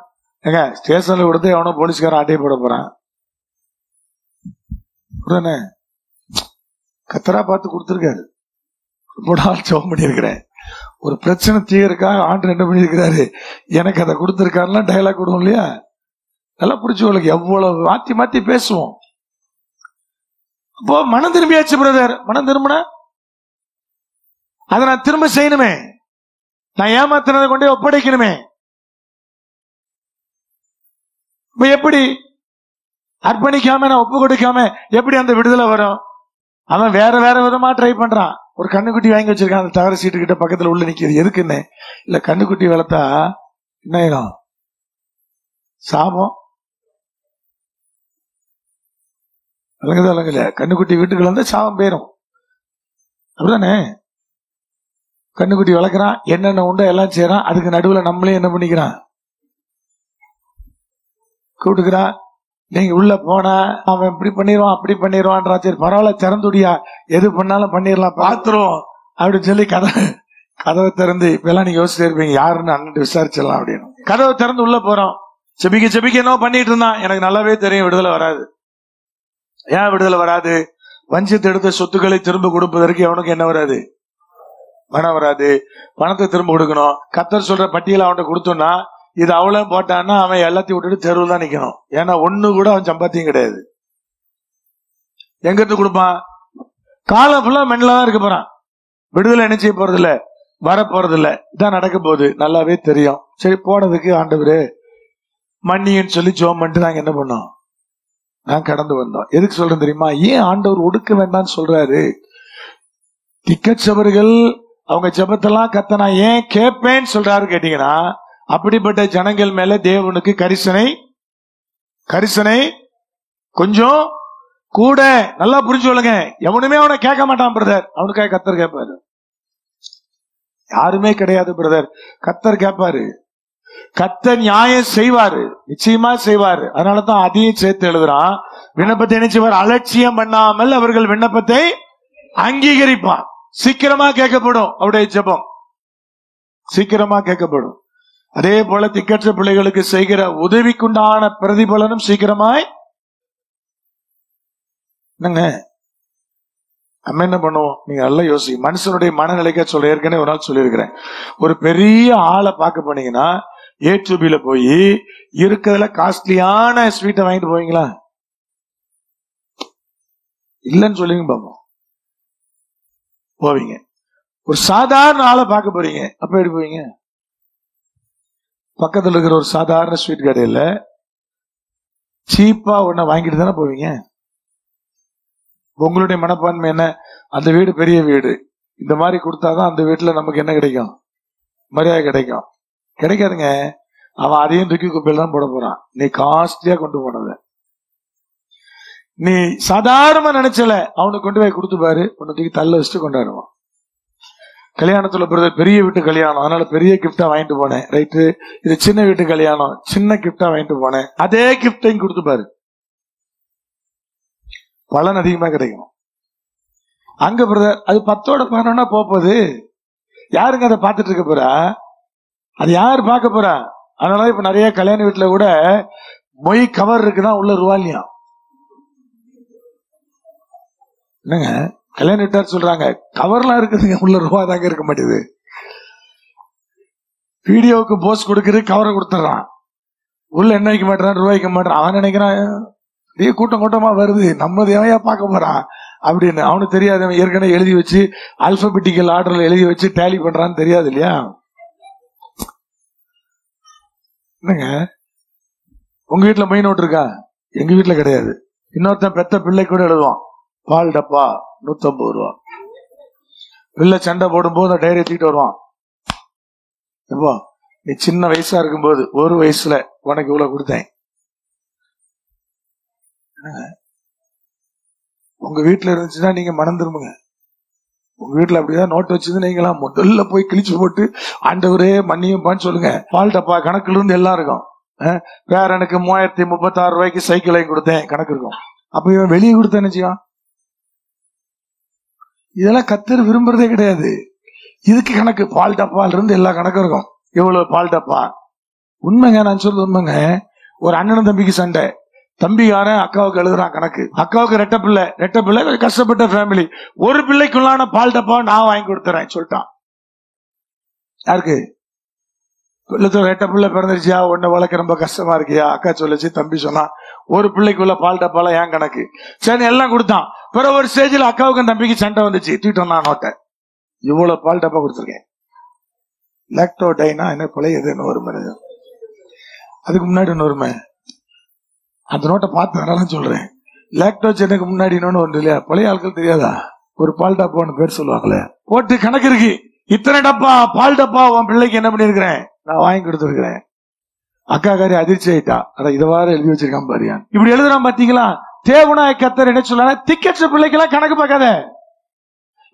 Speaker 1: ஏங்க ஸ்டேஷன்ல கொடுத்து எவனோ போலீஸ்காரன் ஆட்டையை போட போறான், உடனே கத்தரா பார்த்து கொடுத்துருக்காரு. ரொம்ப நாள் ஜெபம் பண்ணியிருக்கிறேன். ஒரு பிரச்சனை தீர்க்காக ஆண்டு என்ன பண்ணியிருக்கிறாரு, எனக்கு அதை கொடுத்துருக்காருன்னா டைலாக் கொடுவோம் இல்லையா? நல்லா பிடிச்சவங்களுக்கு எவ்வளவு மாத்தி மாத்தி பேசுவோம். அப்போ மனம் திரும்பியாச்சு பிரதர். மனம் திரும்பின அதை நான் திரும்ப செய்யணுமே, நான் ஏமாத்தினதை கொண்டே ஒப்படைக்கணுமே. இப்ப எப்படி அர்ப்பணிக்காம நான் ஒப்பு கொடுக்காம எப்படி அந்த விடுதலை வரும்? அவன் வேற வேற விதமா ட்ரை பண்றான். ஒரு கண்ணுக்குட்டி வாங்கி வச்சிருக்கான், அந்த தகர சீட்டு கிட்ட பக்கத்துல உள்ள நிக்கிறது. எதுக்குன்னு இல்ல, கண்ணுக்குட்டி வளர்த்தா என்ன ஆயிடும்? சாபம். அலங்குது. கண்ணுக்குட்டி வீட்டுக்குள்ள வந்து சாபம் போயிரும். அப்படிதானே? கண்ணுக்குட்டி வளர்க்குறான், என்னென்ன உண்டோ எல்லாம் செய்யறான். அதுக்கு நடுவுல நம்மளே என்ன பண்ணிக்கிறான்? கூட்டுக்கிறான். நீங்க உள்ள போனா அவன் இப்படி பண்ணிடுவான் அப்படி பண்ணிடுவான்றா. சரி பரவாயில்ல, திறந்துடியா, எது பண்ணாலும் பண்ணிடலாம், பாத்துருவோம் அப்படின்னு சொல்லி கதவை திறந்து, இப்ப எல்லாம் நீங்க யோசிச்சு இருப்பீங்க யாருன்னு அண்ணன் விசாரிச்சிடலாம் அப்படின்னு. கதவை திறந்து உள்ள போறோம். செபிக்க என்ன பண்ணிட்டு இருந்தான். எனக்கு நல்லாவே தெரியும் விடுதலை வராது. ஏன் விடுதலை வராது? வஞ்சித்து எடுத்த சொத்துக்களை திரும்ப கொடுப்பதற்கு எவனுக்கு என்ன வராது? மனம் வராது. பணத்தை திரும்ப கொடுக்கணும். கத்தர் சொல்ற பட்டியலை அவன்கிட்ட கொடுத்தோம்னா, இது அவ்வளவு போட்டான்னா அவன் எல்லாத்தையும் விட்டுட்டு தெருவில் தான் நிக்கணும். ஏன்னா ஒண்ணு கூட அவன் சம்பாத்தியம் கிடையாது. எங்க இருந்து கொடுப்பான்? காலம் ஃபுல்லா மென்ல தான் இருக்க போறான். விடுதலை என்ன செய்ய போறது இல்ல, வர போறது இல்ல. இதான் நடக்க போகுது, நல்லாவே தெரியும். சரி போனதுக்கு ஆண்டவரே மன்னின்னு சொல்லி ஜெபம் பண்ணிட்டு நாங்க என்ன பண்ணோம்? நான் கடந்து வந்தோம். எதுக்கு சொல்றேன் தெரியுமா? ஏன் ஆண்டவர் ஒடுக்க வேண்டாம்னு சொல்றாரு? திக்கச்சவர்கள் அவங்க ஜெபத்தெல்லாம் கத்த நான் ஏன் கேட்பேன்னு சொல்றாரு கேட்டீங்கன்னா, அப்படிப்பட்ட ஜனங்கள் மேல தேவனுக்கு கரிசனை கொஞ்சம் கூட. நல்லா புரிஞ்சு சொல்லுங்க. எவனுமே அவனை கேட்க மாட்டான் பிரதர், அவனுக்காக கத்தர் கேட்பாரு. யாருமே கிடையாது பிரதர், கத்தர் கேட்பாரு. கத்தர் நியாயம் செய்வாரு, நிச்சயமா செய்வாரு. அதனாலதான் அதையும் சேர்த்து எழுதுறான். விண்ணப்பத்தை நினைச்சவர் அலட்சியம் பண்ணாமல் அவர்கள் விண்ணப்பத்தை அங்கீகரிப்பான். சீக்கிரமா கேட்கப்படும், அவருடைய ஜெபம் சீக்கிரமா கேட்கப்படும். அதே போல திக்கற்ற பிள்ளைகளுக்கு செய்கிற உதவிக்குண்டான பிரதிபலனும் சீக்கிரமாய். என்னங்க நம்ம என்ன பண்ணுவோம்? நீங்க நல்லா யோசி. மனுஷனுடைய மனநிலைக்க சொல்ல ஏற்கனவே ஒரு நாள் சொல்லியிருக்கிறேன். ஒரு பெரிய ஆளை பார்க்க போனீங்கன்னா A2Bல போய் இருக்கிறதுல காஸ்ட்லியான ஸ்வீட்டை வாங்கிட்டு போவீங்களா? இல்லன்னு சொல்லுங்க பாப்போம். போவீங்க. ஒரு சாதாரண ஆளை பார்க்க போறீங்க, அப்ப எப்படி போவீங்க? பக்கத்துல இருக்கிற ஒரு சாதாரண ஸ்வீட் கடையில சீப்பா ஒன்ன வாங்கிட்டு தானே போவீங்க. உங்களுடைய மனப்பான்மை என்ன? அந்த வீடு பெரிய வீடு, இந்த மாதிரி கொடுத்தாதான் அந்த வீட்டுல நமக்கு என்ன கிடைக்கும்? மரியாதை கிடைக்கும். கிடைக்காதுங்க. அவன் அதையும் தூக்கி குப்பையில தான் போட போறான். நீ காஸ்ட்லியா கொண்டு போனத நீ சாதாரணமா நினைச்சல, அவனுக்கு கொண்டு போய் கொடுத்து பாரு, உன்னை தூக்கி தள்ள வச்சுட்டு கொண்டாடுவான். கல்யாணத்துல பெரிய வீட்டு கல்யாணம், அதனால பெரிய கிஃப்டா வாங்கிட்டு போனேன். ரைட்டு, இது சின்ன வீட்டு கல்யாணம், சின்ன கிஃப்டா வாங்கிட்டு போனேன். அதே கிஃப்டையும் கொடுத்து பாரு, பலன் அதிகமா கிடைக்கும். அங்க பிரதர் அது 10ஓட 11 போகுது. யாருங்க அதை பார்த்துட்டு இருக்க போறா? அது யாரு பார்க்க போறா? அதனால இப்ப நிறைய கல்யாண வீட்டுல கூட மொய் கவர் இருக்குதான் உள்ள ரூபாலியா. என்னங்க கல்யாண வீட்டார் சொல்றாங்க, கவர்லாம் இருக்குதுங்க, உள்ள ரூபா தாங்க இருக்க மாட்டேது. வீடியோவுக்கு போஸ்ட் கொடுக்குறது, கவரை கொடுத்துறான், உள்ள என்ன வைக்க மாட்டான், ரூபாய் வைக்க மாட்டான். அவன் நினைக்கிறான் கூட்டம் கூட்டமா வருது, நம்ம தேவையா பார்க்க போறான் அப்படின்னு. அவனுக்கு தெரியாது, அவன் ஏற்கனவே எழுதி வச்சு அல்பபெட்டிக்கல் ஆர்டர்ல எழுதி வச்சு டேலி பண்றான்னு தெரியாது இல்லையா? என்னங்க உங்க வீட்டுல மெயின் நோட் இருக்கா? எங்க வீட்டுல கிடையாது. இன்னொருத்தன் பெத்த பிள்ளை கூட எழுதுவான், பால் டப்பா 150 ரூபா. பிள்ளை சண்டை போடும் போது டைரி தூக்கிட்டு வருவான். எப்போ நீ சின்ன வயசா இருக்கும்போது ஒரு வயசுல உனக்கு இவ்வளவு கொடுத்தேன். உங்க வீட்டுல இருந்துச்சுன்னா நீங்க மனம் திரும்புங்க. உங்க வீட்டுல அப்படிதான் நோட்டு வச்சது, நீங்களா முதல்ல போய் கிழிச்சு போட்டு ஆண்டவரே மன்னியும்பான்னு சொல்லுங்க. பால் டப்பா கணக்குல இருந்து எல்லாம் இருக்கும். பேரனுக்கு 3036 ரூபாய்க்கு சைக்கிள் வாங்கி கொடுத்தேன் கணக்கு இருக்கும். அப்ப இவன் வெளியே கொடுத்தேன்னு வச்சுக்கான். இதெல்லாம் கத்தர் விரும்புறதே கிடையாது. இதுக்கு கணக்கு பால் டப்பால இருந்து எல்லா கணக்கும் இருக்கும். எவ்வளவு பால் டப்பா? உண்மைங்க, நான் சொல்றது உண்மைங்க. ஒரு அண்ணன் தம்பிக்கு சண்டை, தம்பிக்காரன் அக்காவுக்கு எழுதுறான் கணக்கு. அக்காவுக்கு ரெட்ட பிள்ளை கஷ்டப்பட்ட ஃபேமிலி. ஒரு பிள்ளைக்குள்ளான பால் டப்பா நான் வாங்கி கொடுத்துறேன் சொல்லிட்டான். யாருக்கு? ரெட்ட பிள்ளை பிறந்துருச்சியா, உன்னை வளர்க்க ரொம்ப கஷ்டமா இருக்கியா? அக்கா சொல்லிச்சு, தம்பி சொன்னா ஒரு பிள்ளைக்குள்ள பால் டப்பால ஏன் கணக்கு? சரி எல்லாம் கொடுத்தான். பிறகு ஒரு ஸ்டேஜில் அக்காவுக்கும் தம்பிக்கு சண்டை வந்துச்சு, தூக்கிட்டோம் நான் நோட்டை. இவ்வளவு பால் டப்பா கொடுத்துருக்கேன். லாக்டோடைனா என்ன பிள்ளையதுன்னு ஒரு மனித, அதுக்கு முன்னாடி இன்னொருமை. அந்த நோட்டை பார்த்து சொல்றேன். லாக்டோஜனுக்கு முன்னாடி இன்னொன்னு ஒன்று இல்லையா? பழைய ஆட்கள் தெரியாதா? ஒரு பால் டப்பான்னு பேர் சொல்லுவாங்களே, போட்டு கணக்கு இருக்கு. இத்தனை டப்பா பால் டப்பா உன் பிள்ளைக்கு என்ன பண்ணிருக்கிறேன், நான் வாங்கி கொடுத்துருக்கிறேன். அக்கா காரி அதிர்ச்சி ஆயிட்டா. அதான் இதுவாறு எழுதி வச்சிருக்கான் பாரியான். இப்படி எழுதுறான் பாத்தீங்களா? தேவனாய கத்தர் என்ன சொல்ல, திக்கற்ற பிள்ளைக்கெல்லாம் கணக்கு பார்க்காத.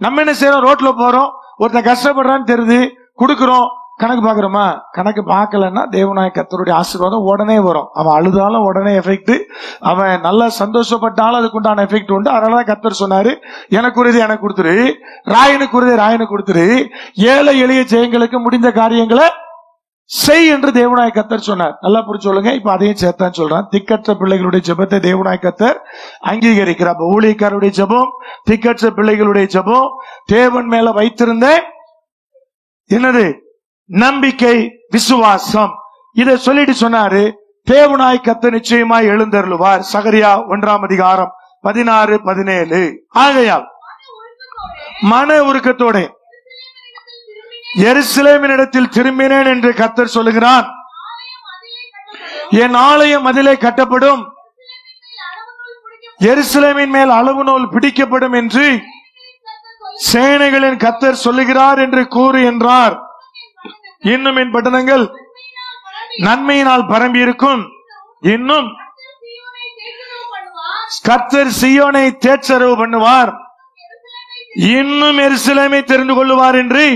Speaker 1: நம்ம என்ன செய்யறோம்? ரோட்ல போறோம், ஒருத்தன் கஷ்டப்படுறான்னு தெரியுது, கொடுக்கிறோம், கணக்கு பாக்குறோமா? கணக்கு பார்க்கலன்னா தேவனாய கத்தருடைய ஆசீர்வாதம் உடனே வரும். அவன் அழுதாலும் உடனே எஃபெக்ட், அவன் நல்லா சந்தோஷப்பட்டாலும் அதுக்குண்டான எஃபெக்ட் உண்டு. அதனாலதான் கத்தர் சொன்னாரு, எனக்குரியது எனக்கு கொடுத்துரு, ராயனுக்குரியது ராயனுக்கு கொடுத்துரு, ஏழை எளிய ஜெயங்களுக்கு முடிந்த காரியங்களை செய் என்று தேவனாய கத்தர் சொன்னார். நல்லா புரிஞ்சு சொல்லுங்க. இப்ப அதையும் சேர்த்தான் சொல்றான். திக்கற்ற பிள்ளைகளுடைய ஜெபத்தை தேவனாய கத்தர் அங்கீகரிக்கிறார். ஊழியக்காரருடைய ஜெபம், திக்கற்ற பிள்ளைகளுடைய ஜெபம், தேவன் மேல வைத்திருந்த என்னது நம்பிக்கை, விசுவாசம். இதை சொல்லிட்டு சொன்னாரு, தேவனாய் கர்த்தர் நிச்சயமாய் எழுந்தருளுவார். சகரியா 1:16-17. ஆகையால் மன உருக்கத்தோட எருசலேமினிடத்தில் திரும்பினேன் என்று கர்த்தர் சொல்லுகிறான். என் ஆலயம் அதிலே கட்டப்படும், எருசலேமின் மேல் அளவு நூல் பிடிக்கப்படும் என்று சேனைகளின் கர்த்தர் சொல்லுகிறார் என்று கூறு என்றார். இன்னும் என் பட்டணங்கள் நன்மையினால் பரம்பி இருக்கும். இன்னும் கர்த்தர் சீயோனை தேற்றரவு பண்ணுவார். இன்னும் எருசலேமை தெரிந்து கொள்ளுவார் என்று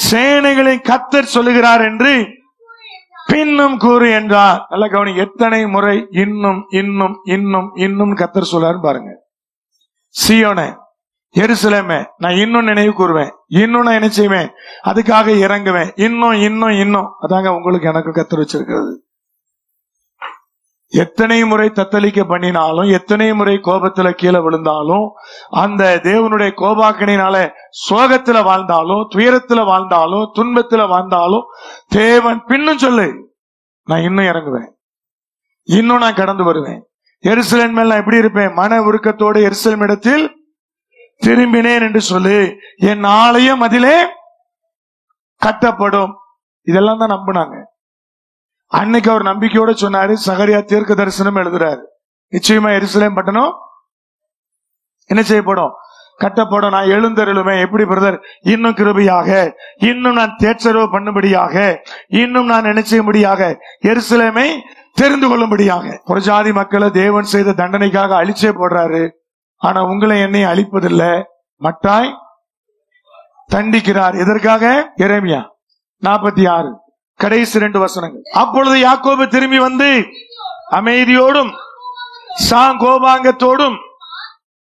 Speaker 1: சேனைகளின் கர்த்தர் சொல்லுகிறார் என்று பின்னும் கூறு என்றார். நல்ல கவனி, எத்தனை முறை இன்னும் இன்னும் இன்னும் இன்னும் கர்த்தர் சொல்றாரு பாருங்க. சீயோனை, எருசலேமே, நான் இன்னும் நினைவு கூறுவேன், இன்னும் நான் என்ன செய்வேன், அதுக்காக இறங்குவேன், இன்னும் இன்னும் இன்னும். அதாங்க உங்களுக்கு எனக்கு கர்த்தர் வச்சிருக்கிறது. எத்தனை முறை தத்தளிக்க பண்ணினாலும், எத்தனை முறை கோபத்துல கீழே விழுந்தாலும், அந்த தேவனுடைய கோபாக்கனினால சோகத்துல வாழ்ந்தாலும், துயரத்துல வாழ்ந்தாலும், துன்பத்துல வாழ்ந்தாலும், தேவன் பின்னும் சொல்லு, நான் இன்னும் இறங்குவேன், இன்னும் நான் கடந்து வருவேன். எருசலேம் மேல் நான் எப்படி இருப்பேன், மன உருக்கத்தோடு எருசலேம் இடத்தில் திரும்பினேன் என்று சொல்லு. என் ஆலயம் அதிலே கட்டப்படும். இதெல்லாம் தான் நம்பினாங்க. அன்னைக்கு அவர் நம்பிக்கையோட சொன்னாரு. சகரியா தீர்க்க தரிசனம் எழுதுறாரு. நிச்சயமா எருசலேம் பட்டணம் என்ன செய்யப்படும், கட்டப்படும். நான் எழுந்தருளுவேன். எப்படி பிரதர்? இன்னும் கிருபையாக, இன்னும் நான் தேற்றரவு பண்ணும்படியாக, இன்னும் நான் என்ன செய்யும்படியாக, எருசலேமை தெரிந்து கொள்ளும்படியாக. ஒரு ஜாதி மக்களை தேவன் செய்த தண்டனைக்காக அழிச்சே போடுறாரு. ஆனா உங்களை என்னை அழிப்பதில்லை, மட்டாய் தண்டிக்கிறார். எதற்காக? எரேமியா 46 கடைசி 2 வசனங்கள். அப்பொழுது யாக்கோபு திரும்பி வந்து அமைதியோடும் சாங்கோபாங்கத்தோடும்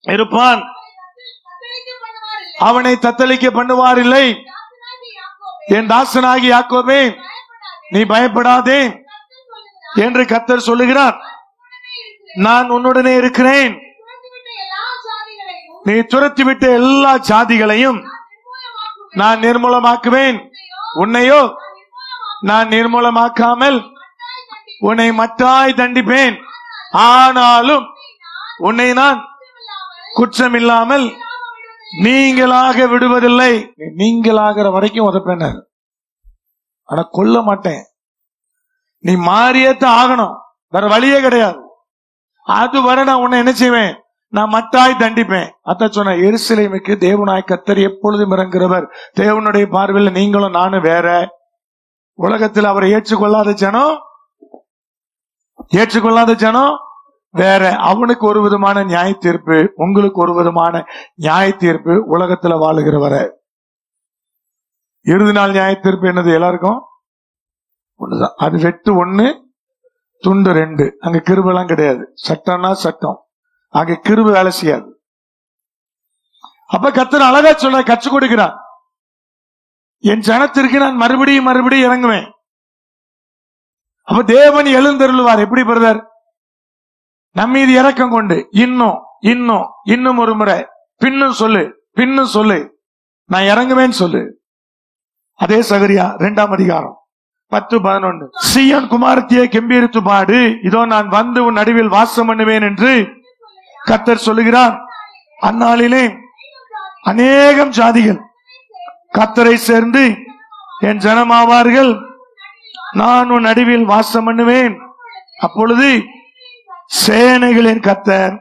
Speaker 1: இருப்பான், அவனை தத்தளிக்க பண்ணுவார் இல்லை. என் தாசனாகி யாக்கோபே, நீ பயப்படாதே என்று கர்த்தர் சொல்லுகிறார். நான் உன்னுடனே இருக்கிறேன். நீ துரத்திவிட்ட எல்லா ஜாதிகளையும் நான் நிர்மூலமாக்குவேன். உன்னையோ நான் நிர்மூலமாக்காமல் உன்னை மட்டாய் தண்டிப்பேன். ஆனாலும் உன்னை நான் குற்றமில்லாமல் நீங்களாக விடுவதில்லை. நீங்களாகிற வரைக்கும் உதப்பேன், ஆனா கொல்ல மாட்டேன். நீ மாறியத்தான் ஆகணும், வேற வழியே கிடையாது. அதுவரை நான் உன்னை என்ன செய்வேன், நான் மட்டாய் தண்டிப்பேன். அத சொன்ன எருசலேமுக்கு தேவனாய் கர்த்தர் எப்பொழுதும் இறங்குகிறவர். தேவனுடைய பார்வையில் நீங்களும் நானும் வேற. உலகத்தில் அவரை ஏற்றுக்கொள்ளாத ஜனம் வேற. அவனுக்கு ஒரு விதமான நியாய தீர்ப்பு, உங்களுக்கு ஒரு விதமான நியாய தீர்ப்பு. உலகத்துல வாழுகிறவர இறுதி நாள் நியாய தீர்ப்பு என்னது? எல்லாருக்கும் ஒண்ணுதான். அது வெட்டு 1 துண்டு 2. அங்க கிருபெல்லாம் கிடையாது. சட்டம்னா சட்டம், அங்க கிருப வேலை செய்யாது. அப்ப கர்த்தர் அழகா சொல்ற, கற்றுக் கொடுக்கிறான். என் ஜனத்திற்கு நான் மறுபடியும் மறுபடியும் இறங்குவேன். அப்ப தேவன் எழுந்தருளுவார். எப்படி பிரதர்? நம்மீது இரக்கம் கொண்டு இன்னும் இன்னும் இன்னும் ஒரு முறை பின்னும் சொல்லு, பின்னும் சொல்லு, நான் இறங்குவேன் சொல்லு. அதே சகரியா 2ஆம் அதிகாரம் 10-11. சீயோன் குமாரத்தியை கெம்பீரித்து பாடு, இதோ நான் வந்து உன் நடுவில் வாசம் பண்ணுவேன் என்று கர்த்தர் சொல்லுகிறார். அந்நாளிலே அநேகம் ஜாதிகள் கர்த்தரை சேர்ந்து என் ஜனமாவார்கள். நான் உன் நடுவில் வாசம் பண்ணுவேன். அப்பொழுது சேனைகளின் கர்த்தர்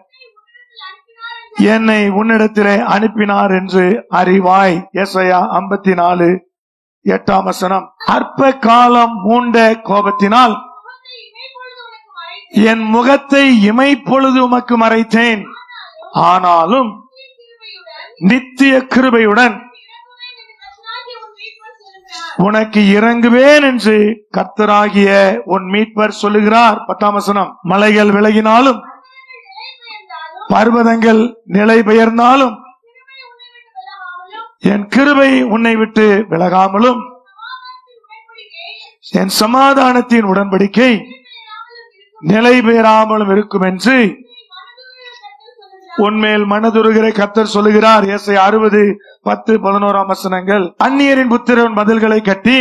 Speaker 1: என்னை உன்னிடத்திலே அனுப்பினார் என்று அறிவாய். ஏசாயா 54:8 வசனம். அற்ப காலம் மூண்ட கோபத்தினால் என் முகத்தை இமைப்பொழுது உமக்கு மறைத்தேன். ஆனாலும் நித்திய கிருபையுடன் உனக்கு இறங்குவேன் என்று கர்த்தராகிய உன் மீட்பர் சொல்லுகிறார். 10ஆம் வசனம். மலைகள் விலகினாலும் பர்வதங்கள் நிலை பெயர்ந்தாலும் என் கிருபை உன்னை விட்டு விலகாமலும் என் சமாதானத்தின் உடன்படிக்கை நிலை பெயராமலும் இருக்கும் என்று உன்மேல் மனதுருகிற கர்த்தர் சொல்லுகிறார். ஏசாயா 60:10-11 வசனங்கள். அந்நியரின் புத்திரன் மதில்களை கட்டி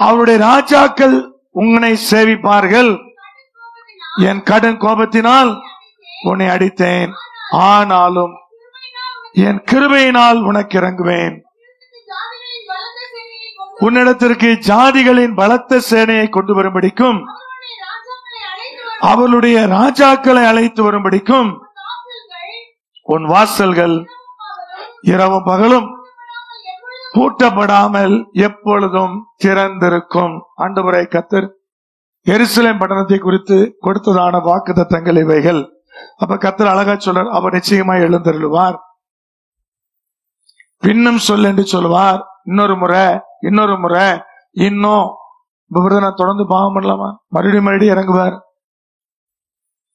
Speaker 1: அவருடைய ராஜாக்கள் உன்னை சேவிப்பார்கள். என் கடும் கோபத்தினால் உன்னை அடித்தேன், ஆனாலும் என் கிருபையினால் உனக்கு இறங்குவேன். உன்னிடத்திற்கு ஜாதிகளின் பலத்த சேனையை கொண்டு வரும்படிக்கும் அவளுடைய ராஜாக்களை அழைத்து வரும்படிக்கும் உன் வாசல்கள் இரவும் பகலும் பூட்டப்படாமல் எப்பொழுதும் திறந்திருக்கும். ஆண்டவரே கர்த்தர் எருசலேம் பட்டணத்தை குறித்து கொடுத்ததான வாக்குத்தத்தங்கள் இவைகள். அப்ப கர்த்தர் அழகா சொல்றார், அவர் நிச்சயமாய் எழுந்தருளுவார், பின்னும் சொல் என்று சொல்லுவார். இன்னொரு முறை இன்னும் நான் தொடர்ந்து பாவம் பண்ணலாமா? மறுபடியும் இறங்குவார்.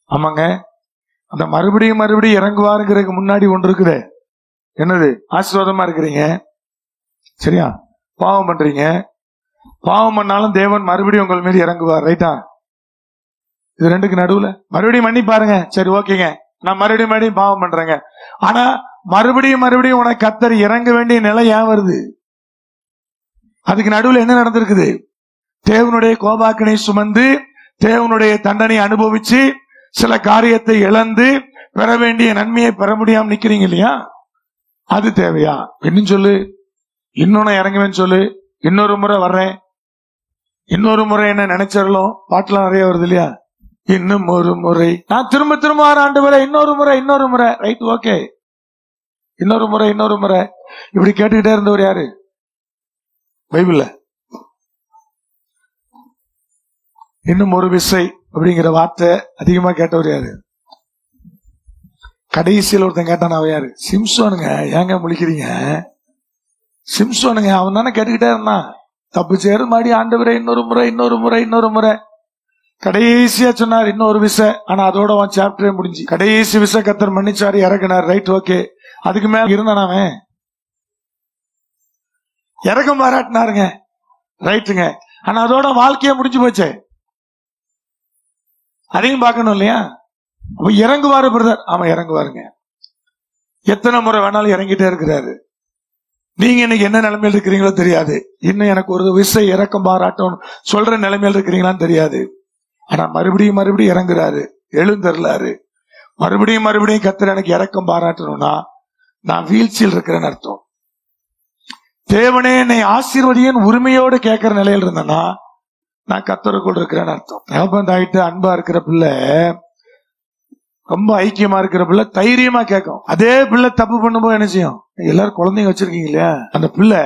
Speaker 1: ஆமாங்க, அந்த மறுபடியும் இறங்குவாருங்கிறதுக்கு முன்னாடி ஒன்று இருக்குது. என்னது? ஆசீர்வாதமா இருக்கிறீங்க, சரியா? பாவம் பண்றீங்க, பாவம் பண்ணாலும் தேவன் மறுபடியும் உங்கள் மீது இறங்குவார். ரைட்டா? இது ரெண்டுக்கு நடுவுல மறுபடியும் பண்ணி பாருங்க. சரி, ஓகேங்க, நான் மறுபடியும் பாவம் பண்றேங்க. ஆனா மறுபடியும் உனக்கு கர்த்தர் இறங்க வேண்டிய நிலை ஏன் வருது? அதுக்கு நடுவுல என்ன நடந்திருக்குது? தேவனுடைய கோபாக்கினை சுமந்து தேவனுடைய தண்டனை அனுபவிச்சு சில காரியத்தை இழந்து பெற வேண்டிய நன்மையை பெற முடியாம நிக்கிறீங்க இல்லையா? அது தேவையா? இன்னும் சொல்லு, இன்னொன்னு இறங்குவேன்னு சொல்லு, இன்னொரு முறை வர்றேன், இன்னொரு முறை என்ன நினைச்சிடலாம். பாட்டுலாம் நிறைய வருது இல்லையா? இன்னும் ஒரு முறை நான் திரும்ப வர ஆண்டவரே, இன்னொரு முறை. ரைட், ஓகே, இன்னொரு முறை இப்படி கேட்டுக்கிட்டே இருந்தவர் யாரு? பைபிள்ல இன்னும் ஒரு விசை அப்படிங்கிற வார்த்தை அதிகமா கேட்டவர் யாரு? கடைசியில் ஒருத்தன் கேட்டான், அவன் யாரு? சிம்சோனுங்க. ஏங்க முழிக்கிறீங்க? சிம்சோனுங்க, அவன் தானே கேட்டுக்கிட்டே இருந்தான். தப்பு சேரு மாடி ஆண்டவரே இன்னொரு முறை. கடைசியா சொன்னார் இன்னொரு விசை. ஆனா அதோட அவன் சாப்டரே முடிஞ்சு. கடைசி விசை கர்த்தர் மன்னிச்சாரு, இறக்குனார். Right, okay. அதுக்கு மேல இருந்தான் அவன், இறக்கம் பாராட்டினாருங்க. ரைட்டுங்க. ஆனா அதோட வாழ்க்கைய முடிஞ்சு போச்சே. அதையும் பார்க்கணும் இல்லையா? அப்ப இறங்குவாரு பிரதர். ஆமா, இறங்குவாருங்க. எத்தனை முறை வேணாலும் இறங்கிட்டே இருக்கிறாரு. நீங்க இன்னைக்கு என்ன நிலைமையில் இருக்கிறீங்களோ தெரியாது. இன்னும் எனக்கு ஒரு விசை இறக்கம் பாராட்டும் சொல்ற நிலைமையில் இருக்கிறீங்களான்னு தெரியாது. ஆனா மறுபடியும் இறங்குறாரு, எழுந்தருளாரு. மறுபடியும் கர்த்தர் எனக்கு இறக்கம் பாராட்டணும்னா நான் வீழ்ச்சியில் இருக்கிறேன்னு அர்த்தம். தேவனே என்னை ஆசீர்வதியின் உரிமையோடு கேட்கிற நிலையில் இருந்தேன்னா நான் கர்த்தருக்குள் இருக்கிறேன்னு அர்த்தம். தகப்பந்தாயிட்டு அன்பா இருக்கிற பிள்ளை, ரொம்ப ஐக்கியமா இருக்கிற பிள்ளை தைரியமா கேட்கும். அதே பிள்ளை தப்பு பண்ணும்போது என்ன செய்யும்? எல்லாரும் குழந்தைங்க வச்சிருக்கீங்க இல்லையா? அந்த பிள்ளை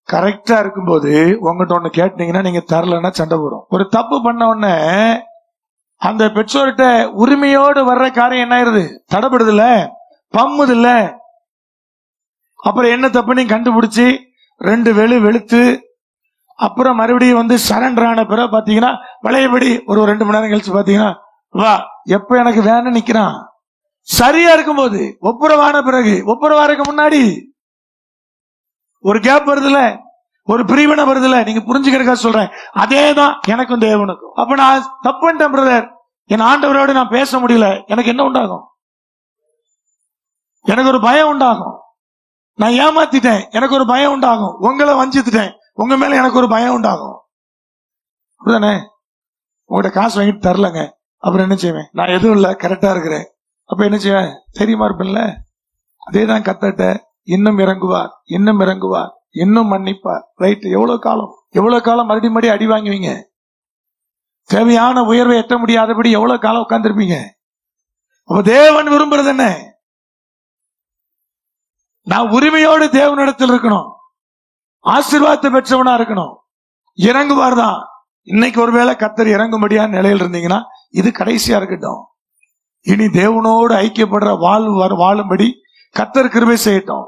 Speaker 1: கரெக்டா இருக்கும்போது உங்ககிட்ட ஒண்ணு கேட்டீங்கன்னா நீங்க தரலன்னா சண்டை போடும். ஒரு தப்பு பண்ண உடனே அந்த பெற்றோர்கிட்ட உரிமையோடு வர்ற காரியம் என்ன ஆயிருது? தடைப்படுது இல்ல, பம்முது இல்ல. அப்புறம் என்ன தப்பு நீ கண்டுபிடிச்சு 2 வெளுத்து அப்புறம் மறுபடியும் சரண்டர் ஆன பிறகு பாத்தீங்கன்னா பழையபடி ஒரு 2 மணி நேரம் கழிச்சு பாத்தீங்கன்னா வா எப்ப எனக்கு வேணும் நிக்கிறான். சரியா இருக்கும்போது ஒப்புரவான பிறகு, ஒப்புரவாருக்கு முன்னாடி ஒரு கேப் வருதுல, ஒரு பிரிவினை வருதுல. நீங்க புரிஞ்சுக்கிறதுக்காக சொல்றேன். அதேதான் எனக்கும் தேவனுக்கும். அப்ப நான் தப்புன்ட்டேன் பிரதர், என் ஆண்டவரோடு நான் பேச முடியல. எனக்கு என்ன உண்டாகும்? எனக்கு ஒரு பயம் உண்டாகும். நான் ஏமாத்திட்டேன், எனக்கு ஒரு பயம் உண்டாகும். உங்களை வஞ்சித்துட்டேன், உங்க மேல எனக்கு ஒரு பயம் உண்டாகும். அப்படிதானே? உங்கள்கிட்ட காசு வாங்கிட்டு தரலங்க, அப்புறம் என்ன செய்வேன்? நான் எதுவும் இல்ல, கரெக்டா இருக்கிறேன். அப்ப என்ன செய்வேன்? தெரியுமா இருப்பேன்ல. அதேதான் கர்த்தர்ட்ட இன்னும் இறங்குவார், இன்னும் மன்னிப்பார். ரைட்? எவ்வளவு காலம் மறுபடியும் அடி வாங்குவீங்க? தேவையான உயர்வை எட்ட முடியாதபடி எவ்வளவு காலம் உட்கார்ந்துருப்பீங்க? அப்ப தேவன் விரும்புறது என்ன? நான் உரிமையோடு தேவனிடத்தில் இருக்கணும், ஆசீர்வாதத்தை பெற்றவனா இருக்கணும். இறங்குவார் தான். இன்னைக்கு ஒருவேளை கர்த்தர் இறங்கும்படியான நிலையில் இருந்தீங்கன்னா இது கடைசியா இருக்கட்டும். இனி தேவனோடு ஐக்கியப்படுற வாழும்படி கர்த்தர் கிருபை செய்யட்டும்.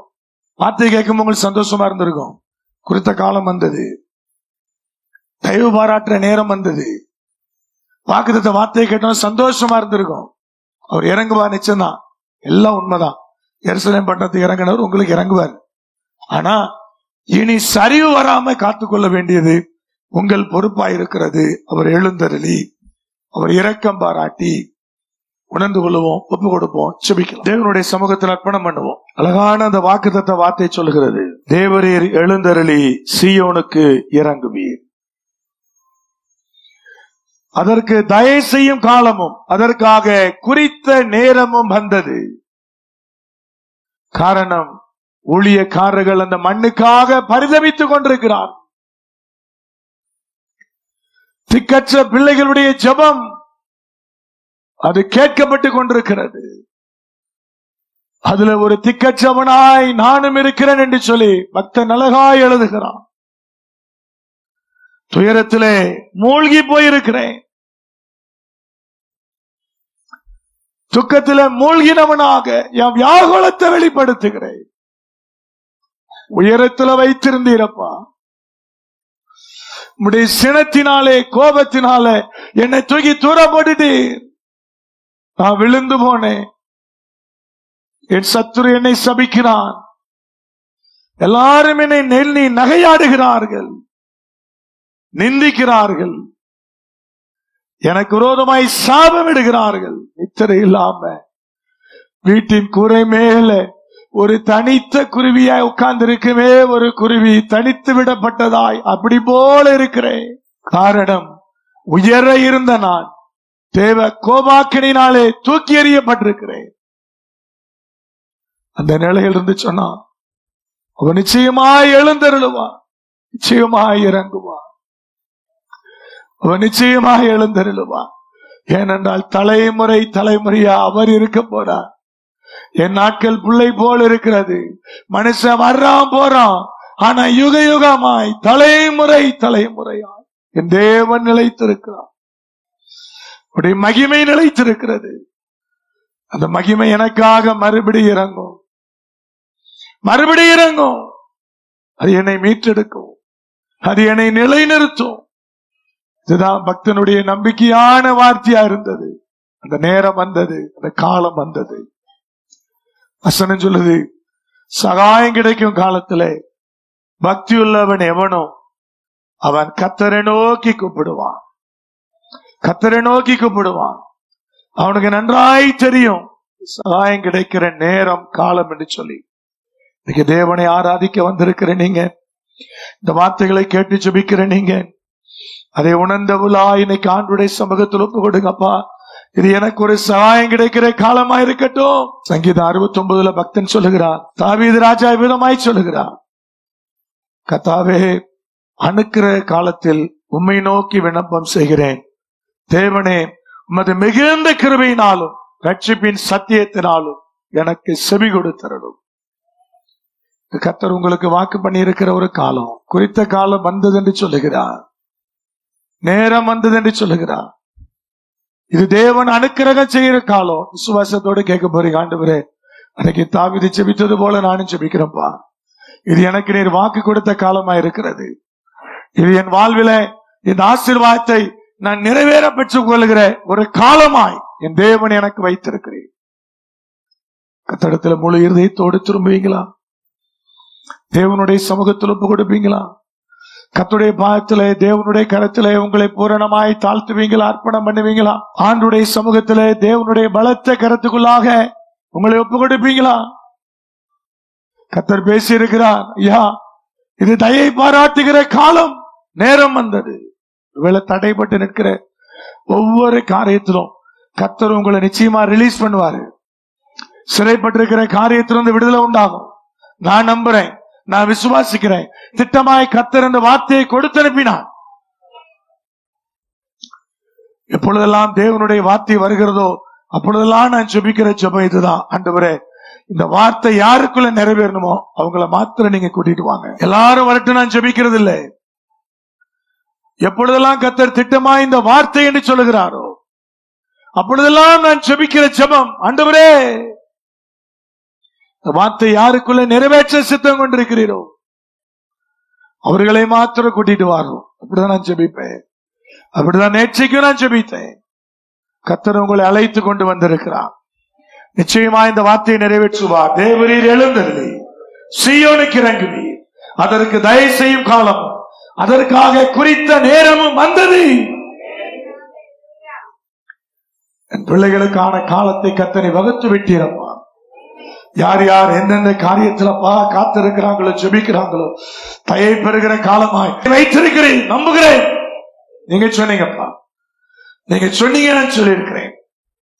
Speaker 1: வார்த்தை கேட்கும் உங்களுக்கு சந்தோஷமா இருந்திருக்கும். குறித்த காலம் வந்தது, தயவு பாராட்டுற நேரம் வந்தது. வாக்குத்தத்த வார்த்தையை கேட்டோம், சந்தோஷமா இருந்திருக்கும். அவர் இறங்குவார், நிச்சயம்தான். எல்லாம் உண்மைதான். எருசலேம் பட்டணத்துக்கு இறங்கினவர் உங்களுக்கு இறங்குவார். ஆனா இனி சரிவு வராம காத்துக்கொள்ள வேண்டியது உங்கள் பொறுப்பாயிருக்கிறது. அவர் எழுந்தருளி, அவர் இரக்கம் பாராட்டி உணர்ந்து கொள்ளுவோம், ஒப்பு கொடுப்போம், செபிக்கலாம். தேவனுடைய சமூகத்தில் அர்ப்பணம் பண்ணுவோம். அழகான அந்த வாக்குத்தத்த வார்த்தை சொல்கிறது, தேவரீர் எழுந்தருளி சீயோனுக்கு இறங்குவீர். அதற்கு தயை செய்யும் காலமும் அதற்காக குறித்த நேரமும் வந்தது. காரணம், ஊழியக்காரர்கள் அந்த மண்ணுக்காக பரிதபித்துக் கொண்டிருக்கிறார். திக்கற்ற பிள்ளைகளுடைய ஜெபம் அது கேட்கப்பட்டு கொண்டிருக்கிறது. அதுல ஒரு திக்கற்றவனாய் நானும் இருக்கிறேன் என்று சொல்லி பக்தன் அழகாய் எழுதுகிறான். துயரத்திலே மூழ்கி போயிருக்கிறேன், துக்கத்திலே மூழ்கினவனாக என் வியாகுலத்தை வெளிப்படுத்துகிறேன். உயரத்துல வைத்திருந்தீரப்பா, உம்முடைய சினத்தினாலே கோபத்தினாலே என்னை தூக்கி தூர போட்டுட்டு நான் விழுந்து போனேன். என் சத்துரு என்னை சபிக்கிறான், எல்லாரும் என்னை நெல்லி நகையாடுகிறார்கள், நிந்திக்கிறார்கள், எனக்கு விரோதமாய் சாபமிடுகிறார்கள். நித்திரை இல்லாம வீட்டின் கூரை மேல ஒரு தனித்த குருவியாய் உட்கார்ந்து இருக்குமே, ஒரு குருவி தனித்து விடப்பட்டதாய் அப்படி போல இருக்கிறேன். காரணம், உயர இருந்த நான் தேவ கோபாக்கினாலே தூக்கி எறியப்பட்டிருக்கிறேன். அந்த நிலையில் இருந்து சொன்னா அவன் நிச்சயமாய் எழுந்தருளுவான், நிச்சயமாய் இறங்குவான், அவன் நிச்சயமாக எழுந்தருளுவான். ஏனென்றால் தலைமுறை தலைமுறையா அவர் இருக்க போறார். என் நாட்கள் பிள்ளை போல் இருக்கிறது, மனுஷன் வர்றான் போறான், ஆனா யுக யுகமாய் தலைமுறை தலைமுறையாய் என் தேவன் நிலைத்திருக்கிறார். உடைய மகிமை நிலைத்திருக்கிறது. அந்த மகிமை எனக்காக மறுபடியும் இறங்கும், மறுபடியும் இறங்கும். அது என்னை மீட்டெடுக்கும், அது என்னை நிலைநிறுத்தும். இதுதான் பக்தனுடைய நம்பிக்கையான வார்த்தையா இருந்தது. அந்த நேரம் வந்தது, அந்த காலம் வந்தது. வசனம் சொல்லுது, சகாயம் கிடைக்கும் காலத்திலே பக்தி உள்ளவன் எவனோ அவன் கர்த்தரை நோக்கி கூப்பிடுவான், கர்த்தரை நோக்கி கூப்பிடுவான். அவனுக்கு நன்றாய் தெரியும் சகாயம் கிடைக்கிற நேரம் காலம் என்று சொல்லி. இன்னைக்கு தேவனை ஆராதிக்க வந்திருக்கிற நீங்க, இந்த வார்த்தைகளை கேட்டு ஜெபிக்கிற நீங்க, அதை உணர்ந்தவுளா இன்னைக்கு ஆண்டுடைய சமூகத்தில் ஒப்பு கொடுங்கப்பா. இது எனக்கு ஒரு சகாயம் கிடைக்கிற காலமா இருக்கட்டும். சங்கீதம் 69 பக்தன் சொல்லுகிறான், தாவீது ராஜா விதமாய் சொல்லுகிறான், கர்த்தாவே அணுக்கிற காலத்தில் உம்மை நோக்கி விண்ணப்பம் செய்கிறேன். தேவனே, உமது மிகுந்த கிருபையினாலும் ரட்சிப்பின் சத்தியத்தினாலும் எனக்கு செவி கொடுத்தருளும். கர்த்தர் உங்களுக்கு வாக்கு பண்ணி இருக்கிற ஒரு காலம், குறித்த காலம் வந்தது என்று சொல்லுகிறார், நேரம் வந்தது என்று சொல்லுகிறார். இது தேவன் அனுக்கிரகம் செய்கிற காலம். விசுவாசத்தோடு கேட்க போறீங்க, ஆண்டவரே அன்னைக்கு தாவீது ஜெபித்தது போல நானும் ஜெபிக்கிறேன்ப்பா. இது எனக்கு நீர் வாக்கு கொடுத்த காலமா இருக்கிறது. இது என் வாழ்வில இந்த ஆசீர்வாதத்தை நான் நிறைவேற பெற்றுக் கொள்கிற ஒரு காலமாய் என் தேவன் எனக்கு வைத்திருக்கிறேன். கர்த்தரிடத்துல முழு இருதயத்தோடு திரும்புவீங்களா? தேவனுடைய சமூகத்தில் ஒப்பு கொடுப்பீங்களா? கர்த்தருடைய பாதத்திலே தேவனுடைய கரத்திலே உங்களை பூரணமாய் தாழ்த்துவீங்களா? அர்ப்பணம் பண்ணுவீங்களா? ஆண்டுடைய சமூகத்திலே தேவனுடைய பலத்த கரத்துக்குள்ளாக உங்களை ஒப்பு கொடுப்பீங்களா? கர்த்தர் பேசி இருக்கிறார், ஐயா இது தயை பாராட்டுகிற காலம், நேரம் வந்தது. ஒருவேளை தடைப்பட்டு நிற்கிற ஒவ்வொரு காரியத்திலும் கர்த்தர் உங்களை நிச்சயமா ரிலீஸ் பண்ணுவாரு. சிறைப்பட்டிருக்கிற காரியத்திலிருந்து விடுதலை உண்டாகும். நான் நம்புறேன், நான் விசுவாசிக்கிறேன். திட்டமாய் கர்த்தர் அந்த வார்த்தையை கொடுத்து அனுப்பினார். எப்பொழுதெல்லாம் தேவனுடைய வார்த்தை வருகிறதோ அப்பொழுதெல்லாம் நான் ஜெபிக்கிற ஜெபம் இதுதான், ஆண்டவரே இந்த வார்த்தை யாருக்குள்ள நிறைவேறணுமோ அவங்கள மாத்திரம் நீங்க கூட்டிட்டு வாங்க. எல்லாரும் வரட்டும் நான் ஜெபிக்கிறது இல்லை. எப்பொழுதெல்லாம் கர்த்தர் திட்டமாய் இந்த வார்த்தை என்று சொல்லுகிறாரோ அப்பொழுதெல்லாம் நான் ஜெபிக்கிற ஜெபம், ஆண்டவரே வார்த்தை யாருக்குள்ள நிறைவேற்ற சித்தம் கொண்டிருக்கிறீரோ அவர்களை மாத்திரம் கூட்டிட்டு வாரோம். அப்படிதான் நான் ஜெபிப்பேன், அப்படிதான் நேற்றைக்கும் நான் ஜெபித்தேன். கர்த்தர் உங்களை அழைத்து கொண்டு வந்திருக்கிறார். நிச்சயமா இந்த வார்த்தையை நிறைவேற்றுவார். தேவரீர் எழுந்தருளி சீயோனுக்கு இறங்குவீர், அதற்கு தயவு செய்யும் காலம், அதற்காக குறித்த நேரமும் வந்தது. என் பிள்ளைகளுக்கான காலத்தை கர்த்தரை வகுத்து விட்டீரப்பா. யார் யார் எந்தெந்த காரியத்திலப்பா காத்திருக்கிறாங்களோ ஜெபிக்கிறாங்களோ தயை பெறுகிற காலமாய் வைத்திருக்கிறேன், நம்புகிறேன். நீங்க சொன்னீங்கப்பா, நீங்க சொன்னீங்க, நான் சொல்லியிருக்கிறேன்.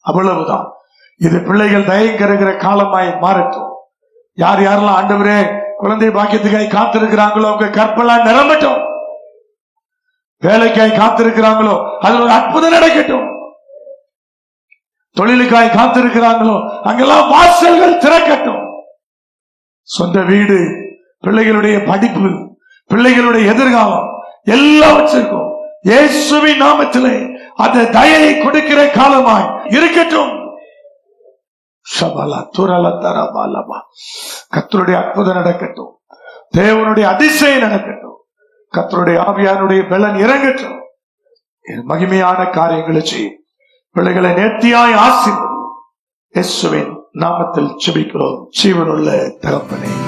Speaker 1: அவ்வளவுதான். இது பிள்ளைகள் தயை பெறுகிற காலமாய் மாறட்டும். யார் யாரெல்லாம் ஆண்டவரே குழந்தை பாக்கியத்துக்காய் காத்திருக்கிறாங்களோ உங்க கற்பெல்லாம் நிரம்பட்டும். வேலைக்காய் காத்திருக்கிறாங்களோ அது ஒரு அற்புதம் நடக்கட்டும். தொழிலுக்காய் காத்திருக்கிறாங்களோ அங்கெல்லாம் வாசல்கள் திறக்கட்டும். சொந்த வீடு, பிள்ளைகளுடைய படிப்பு, பிள்ளைகளுடைய எதிர்காலம் எல்லாவற்றிற்கும் இயேசுவின் நாமத்திலே அந்த தயையை கொடுக்கிற காலமாய் இருக்கட்டும். கர்த்தருடைய அற்புதம் நடக்கட்டும். தேவனுடைய அதிசயம் நடக்கட்டும். கர்த்தருடைய ஆவியானுடைய பலன் இறங்கட்டும். மகிமையான காரியங்களை செய்யும். பிள்ளைகளை நேர்த்தியாய் ஆசீர்வதியும். இயேசுவின் நாமத்தில் ஜெபிக்கிறோம் ஜீவனுள்ள தகப்பனே.